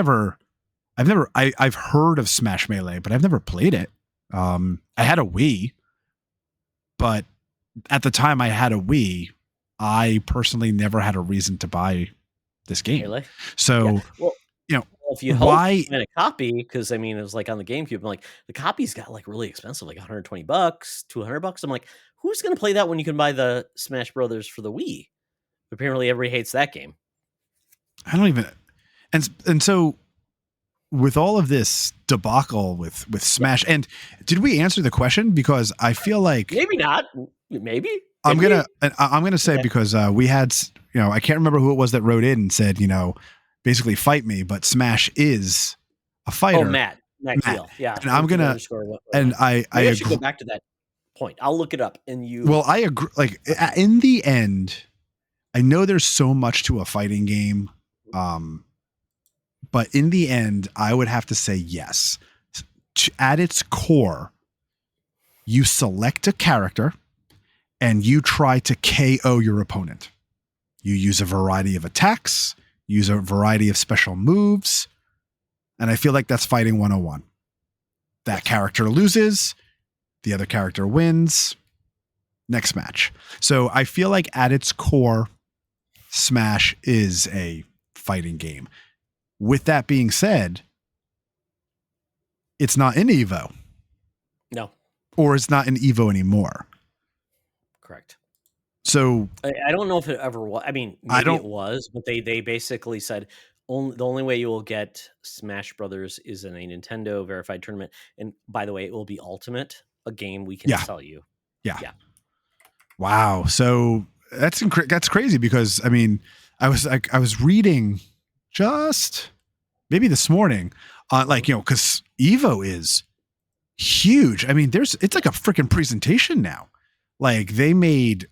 heard of Smash Melee, but I've never played it. I had a Wii, but at the time I had a Wii, I personally never had a reason to buy this game. Melee? So, if you why a copy, because I mean, it was like on the GameCube, I'm like, the copies got like really expensive, like $120, $200. I'm like, who's going to play that when you can buy the Smash Brothers for the Wii? Apparently, everybody hates that game. I don't even, and so with all of this debacle with Smash, and did we answer the question? Because I feel like maybe not. Maybe I'm gonna say, because we had, I can't remember who it was that wrote in and said, basically fight me, but Smash is a fighter. Oh, Matt Keel. Yeah. And I'm gonna, and I should go back to that point. I'll look it up. And you. Well, I agree. Like in the end, I know there's so much to a fighting game, but in the end, I would have to say yes. At its core, you select a character and you try to KO your opponent. You use a variety of attacks, use a variety of special moves, and I feel like that's fighting 101. That character loses, the other character wins, next match. So I feel like at its core, Smash is a fighting game. With that being said, it's not in Evo. No. Or it's not in Evo anymore. Correct. So I don't know if it ever was. I mean, maybe it was, but they basically said the only way you will get Smash Brothers is in a Nintendo verified tournament. And by the way, it will be Ultimate, a game we can sell you. Yeah. Wow. So that's crazy, because I mean, I was reading just maybe this morning, because Evo is huge. I mean, it's like a freaking presentation now. Like they made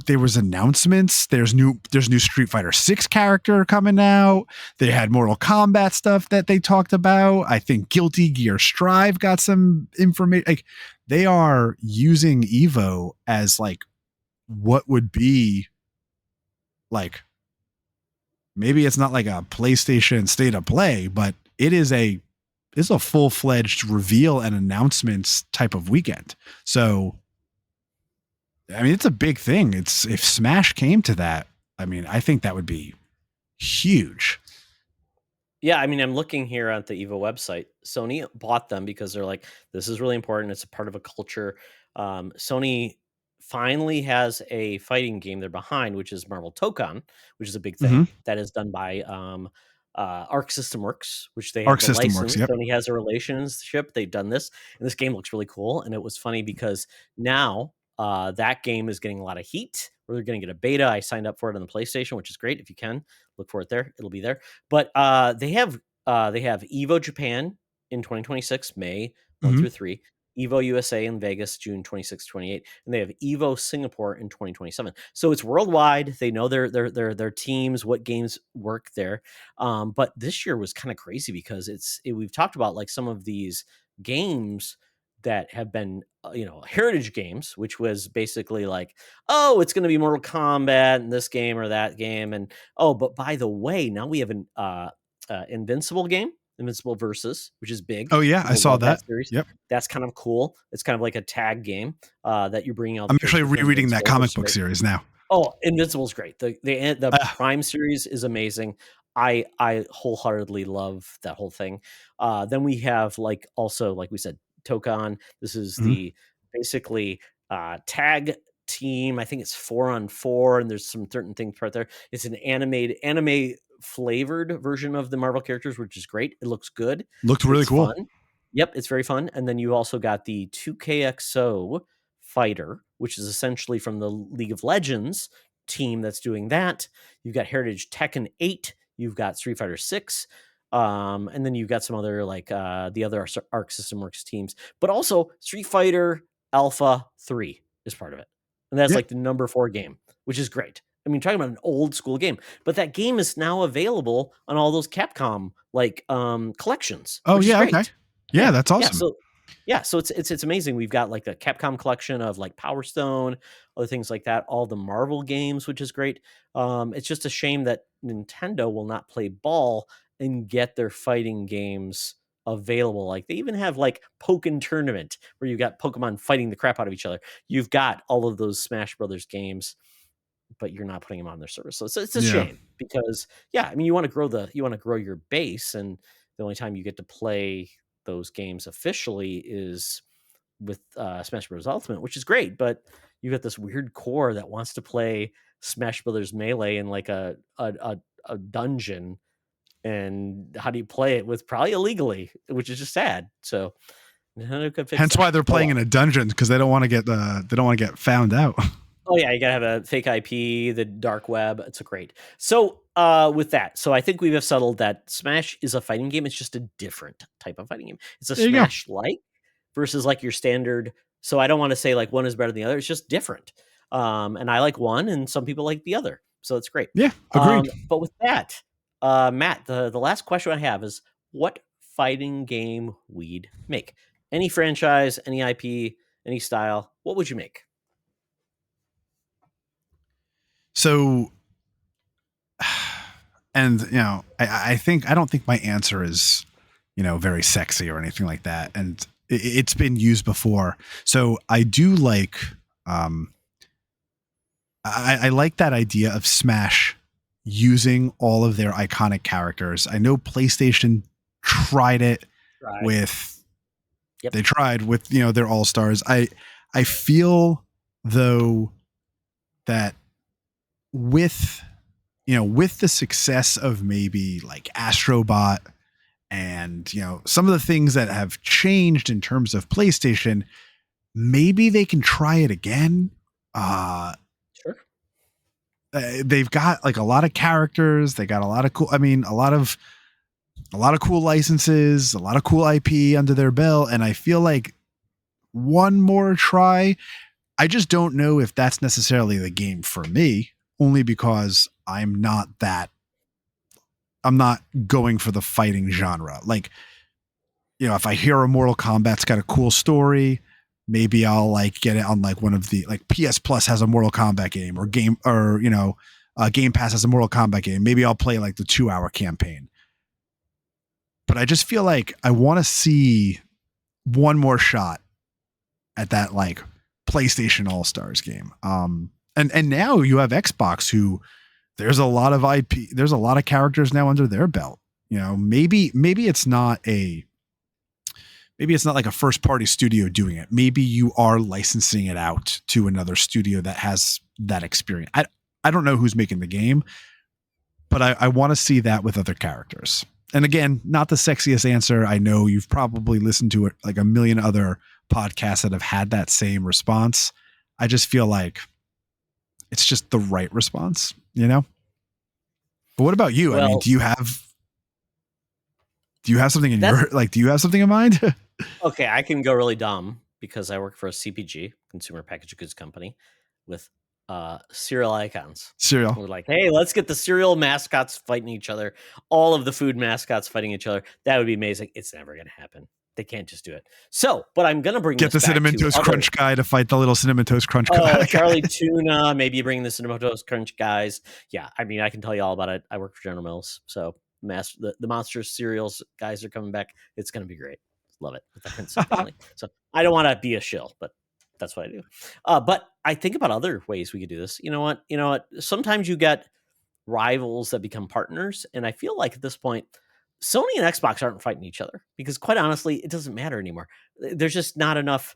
there was announcements. There's new Street Fighter 6 character coming out. They had Mortal Kombat stuff that they talked about. I think Guilty Gear Strive got some information. Like they are using Evo as like what would be like, maybe it's not like a PlayStation State of Play, but it's a full-fledged reveal and announcements type of weekend. So I mean, it's a big thing. If Smash came to that, I mean, I think that would be huge. Yeah, I mean, I'm looking here at the Evo website. Sony bought them because they're like, this is really important. It's a part of a culture. Sony finally has a fighting game they're behind, which is Marvel Tokon, which is a big thing Mm-hmm. that is done by Arc System Works, which they Arc have the System Works. license. Yep. Sony has a relationship. They've done this, and this game looks really cool. And it was funny because now that game is getting a lot of heat. We're going to get a beta. I signed up for it on the PlayStation, which is great. If you can look for it there, it'll be there. But they have Evo Japan in 2026, May 1 Mm-hmm. through 3. Evo USA in Vegas, June 26, 28, and they have Evo Singapore in 2027. So it's worldwide. They know their teams, what games work there. But this year was kind of crazy because we've talked about like some of these games that have been heritage games, which was basically like, oh, it's going to be Mortal Kombat in this game or that game, and but by the way, now we have an Invincible game. Invincible Versus, which is big. Oh yeah, I People saw love that. series. Yep. That's kind of cool. It's kind of like a tag game that you're bringing out. I'm actually rereading that comic book series now. Oh, Invincible's great. The Prime series is amazing. I wholeheartedly love that whole thing. Then we have like we said, Tokon. This is the basically tag team. I think it's 4-on-4, and there's some certain things right there. It's an anime flavored version of the Marvel characters, which is great. It looks good. Looked really cool. Fun. Yep, it's very fun. And then you also got the 2KXO fighter, which is essentially from the League of Legends team that's doing that. You've got Heritage Tekken 8. You've got Street Fighter 6. And then you've got some other like the other Arc System Works teams. But also Street Fighter Alpha 3 is part of it. And that's like the number 4 game, which is great. I mean, talking about an old school game, but that game is now available on all those Capcom like collections. Oh yeah, okay. Yeah, that's awesome. So it's amazing. We've got like the Capcom collection of like Power Stone, other things like that. All the Marvel games, which is great. It's just a shame that Nintendo will not play ball and get their fighting games available. Like they even have like Pokken Tournament where you've got Pokemon fighting the crap out of each other. You've got all of those Smash Brothers games, but you're not putting them on their service. So it's a shame because I mean you want to grow your base, and the only time you get to play those games officially is with Smash Bros. Ultimate, which is great, but you got this weird core that wants to play Smash Brothers Melee in like a dungeon, and how do you play it with probably illegally, which is just sad. So hence why they're playing in a dungeon, because they don't want to get found out. Oh yeah, you gotta have a fake IP, the dark web. It's great. So with that, so I think we have settled that Smash is a fighting game. It's just a different type of fighting game. It's a Smash-like versus like your standard. So I don't want to say like one is better than the other. It's just different. And I like one, and some people like the other. So it's great. Yeah, agreed. But with that, Matt, the last question I have is, what fighting game we'd make? Any franchise, any IP, any style, what would you make? So, and I don't think my answer is, very sexy or anything like that. And it's been used before. So I do like, I like that idea of Smash using all of their iconic characters. I know PlayStation tried it with, they tried with, their all-stars. I feel though that with the success of maybe like Astrobot and some of the things that have changed in terms of PlayStation, maybe they can try it again. Sure. They've got like a lot of characters. They got a lot of cool. I mean, a lot of cool licenses, a lot of cool IP under their belt, and I feel like one more try. I just don't know if that's necessarily the game for me. Only because I'm not going for the fighting genre. Like, if I hear a Mortal Kombat's got a cool story, maybe I'll like get it on like one of the like PS Plus has a Mortal Kombat game or Game Pass has a Mortal Kombat game. Maybe I'll play like the 2-hour campaign. But I just feel like I want to see one more shot at that like PlayStation All-Stars game. And now you have Xbox, who there's a lot of IP, there's a lot of characters now under their belt. Maybe it's not a maybe it's not like a first party studio doing it. Maybe you are licensing it out to another studio that has that experience. I don't know who's making the game, but I want to see that with other characters. And again, not the sexiest answer. I know you've probably listened to it like a million other podcasts that have had that same response. I just feel like it's just the right response, you know? But what about you? Well, I mean, do you have something in your, like, do you have something in mind? Okay, I can go really dumb because I work for a CPG, consumer packaged goods company, with cereal icons. Cereal. We're like, hey, let's get the cereal mascots fighting each other. All of the food mascots fighting each other. That would be amazing. It's never going to happen. They can't just do it. So, but I'm going to bring Get the Cinnamon Toast Crunch guy to fight the little Cinnamon Toast Crunch guy. Oh, Charlie Tuna. Maybe you bring the Cinnamon Toast Crunch guys. Yeah, I mean, I can tell you all about it. I work for General Mills. So the Monster cereals guys are coming back. It's going to be great. Love it with the Henson family. So I don't want to be a shill, but that's what I do. But I think about other ways we could do this. You know what? Sometimes you get rivals that become partners. And I feel like at this point, Sony and Xbox aren't fighting each other because quite honestly, it doesn't matter anymore. There's just not enough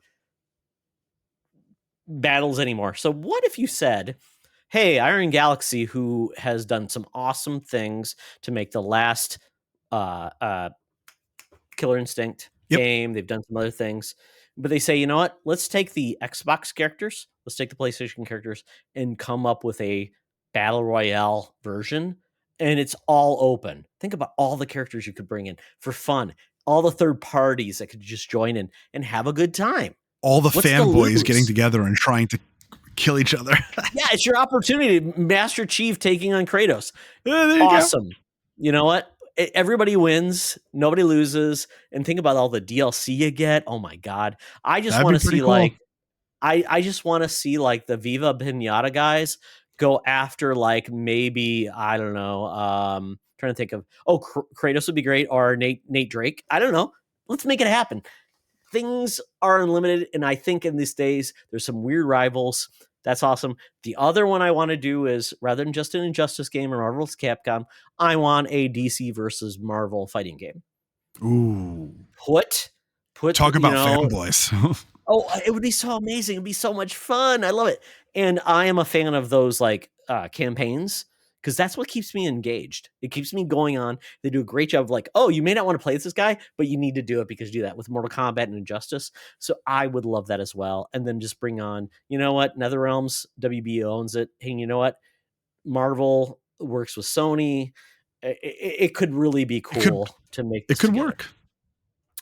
battles anymore. So what if you said, hey, Iron Galaxy, who has done some awesome things to make the last Killer Instinct game, they've done some other things, but they say, you know what, let's take the Xbox characters, let's take the PlayStation characters and come up with a battle royale version, and it's all open. Think about all the characters you could bring in for fun, all the third parties that could just join in and have a good time, all the fanboys getting together and trying to kill each other. Yeah, it's your opportunity. Master Chief taking on Kratos. Awesome. You know what? Everybody wins, nobody loses, and think about all the DLC you get. Oh my god! I just want to see cool. I just want to see like the Viva Pinata guys go after like maybe I don't know. Trying to think of Kratos would be great, or Nate Drake. I don't know. Let's make it happen. Things are unlimited, and I think in these days there's some weird rivals. That's awesome. The other one I want to do is, rather than just an Injustice game or Marvel's Capcom, I want a DC versus Marvel fighting game. Ooh. Talk about fanboys. Oh, it would be so amazing. It'd be so much fun. I love it. And I am a fan of those like campaigns, because that's what keeps me engaged. It keeps me going on. They do a great job of like, oh, you may not want to play with this guy, but you need to do it because you do that with Mortal Kombat and Injustice. So I would love that as well. And then just bring on, you know what, NetherRealms, WB owns it. Hey, you know what, Marvel works with Sony. It could really be cool to make this together. Work.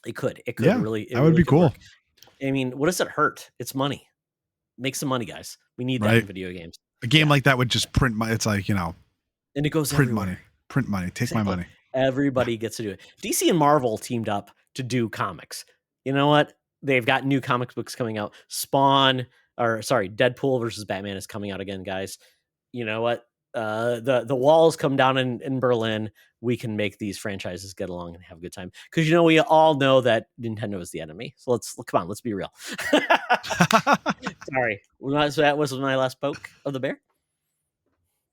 It could really. That would be cool. Work. I mean, what does it hurt? It's money. Make some money, guys. We need that in video games. A game like that would just print money. It's like, and it goes print everywhere. money, take my money. Everybody gets to do it. DC and Marvel teamed up to do comics. You know what? They've got new comic books coming out. Deadpool versus Batman is coming out again, guys. You know what? The walls come down in Berlin. We can make these franchises get along and have a good time. Because we all know that Nintendo is the enemy. So let's be real. Sorry. That was my last poke of the bear.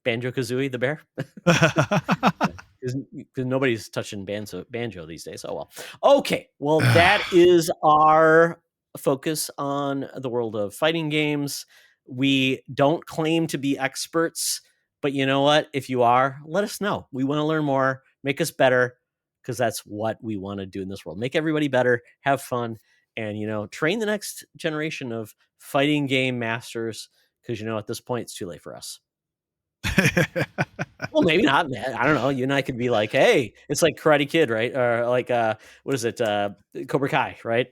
Banjo-Kazooie, the bear. Because nobody's touching banjo these days. Oh, well. Okay. Well, that is our focus on the world of fighting games. We don't claim to be experts, but you know what? If you are, let us know. We want to learn more, make us better, because that's what we want to do in this world. Make everybody better, have fun, and, train the next generation of fighting game masters, because, at this point, it's too late for us. Well, maybe not, man. I don't know. You and I could be like, hey, it's like Karate Kid, right? Or like, what is it? Cobra Kai, right?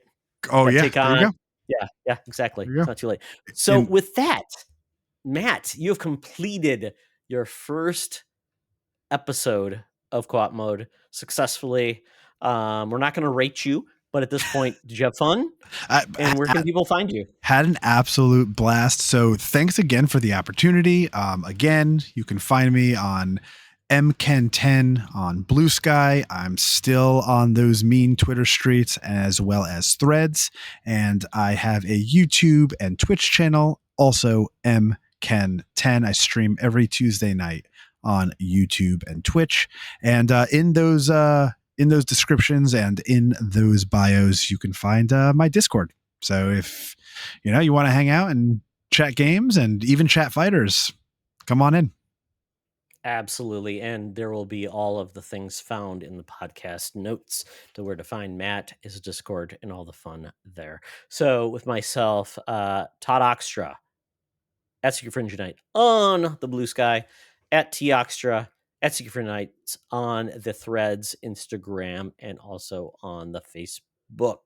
Oh, yeah. There you go. Yeah, exactly. It's not too late. So with that, Matt, you have completed your first episode of Co-op Mode successfully. We're not going to rate you, but at this point, did you have fun? And where can people find you? Had an absolute blast. So thanks again for the opportunity. Again, you can find me on MKen10 on Blue Sky. I'm still on those mean Twitter streets as well as Threads. And I have a YouTube and Twitch channel, also MKen10. I stream every Tuesday night on YouTube and Twitch. And in those in those descriptions and in those bios, you can find my Discord. So if you want to hang out and chat games and even chat fighters, come on in. Absolutely. And there will be all of the things found in the podcast notes to where to find Matt, his Discord, and all the fun there. So with myself, Todd Oxtra at Secret Fringe Unite on the Blue Sky, at T Oxtra at Secret Fringe Unite on the Threads, Instagram, and also on the Facebook.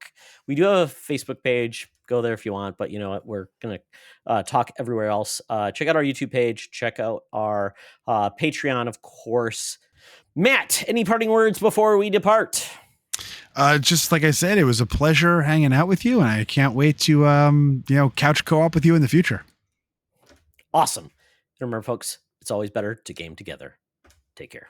We do have a Facebook page. Go there if you want, but you know what? We're going to talk everywhere else. Check out our YouTube page. Check out our Patreon, of course. Matt, any parting words before we depart? Just like I said, it was a pleasure hanging out with you, and I can't wait to couch co-op with you in the future. Awesome. And remember, folks, it's always better to game together. Take care.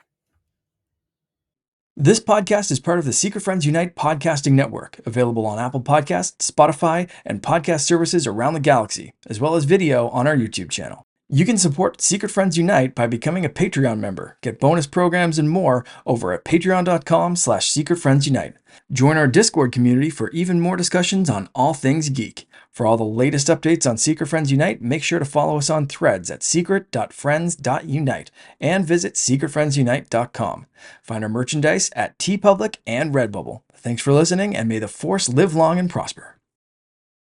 This podcast is part of the Secret Friends Unite podcasting network, available on Apple Podcasts, Spotify, and podcast services around the galaxy, as well as video on our YouTube channel. You can support Secret Friends Unite by becoming a Patreon member, get bonus programs and more over at patreon.com/secretfriendsunite. Join our Discord community for even more discussions on all things geek. For all the latest updates on Secret Friends Unite, make sure to follow us on Threads at secret.friends.unite and visit secretfriendsunite.com. Find our merchandise at TeePublic and Redbubble. Thanks for listening, and may the Force live long and prosper.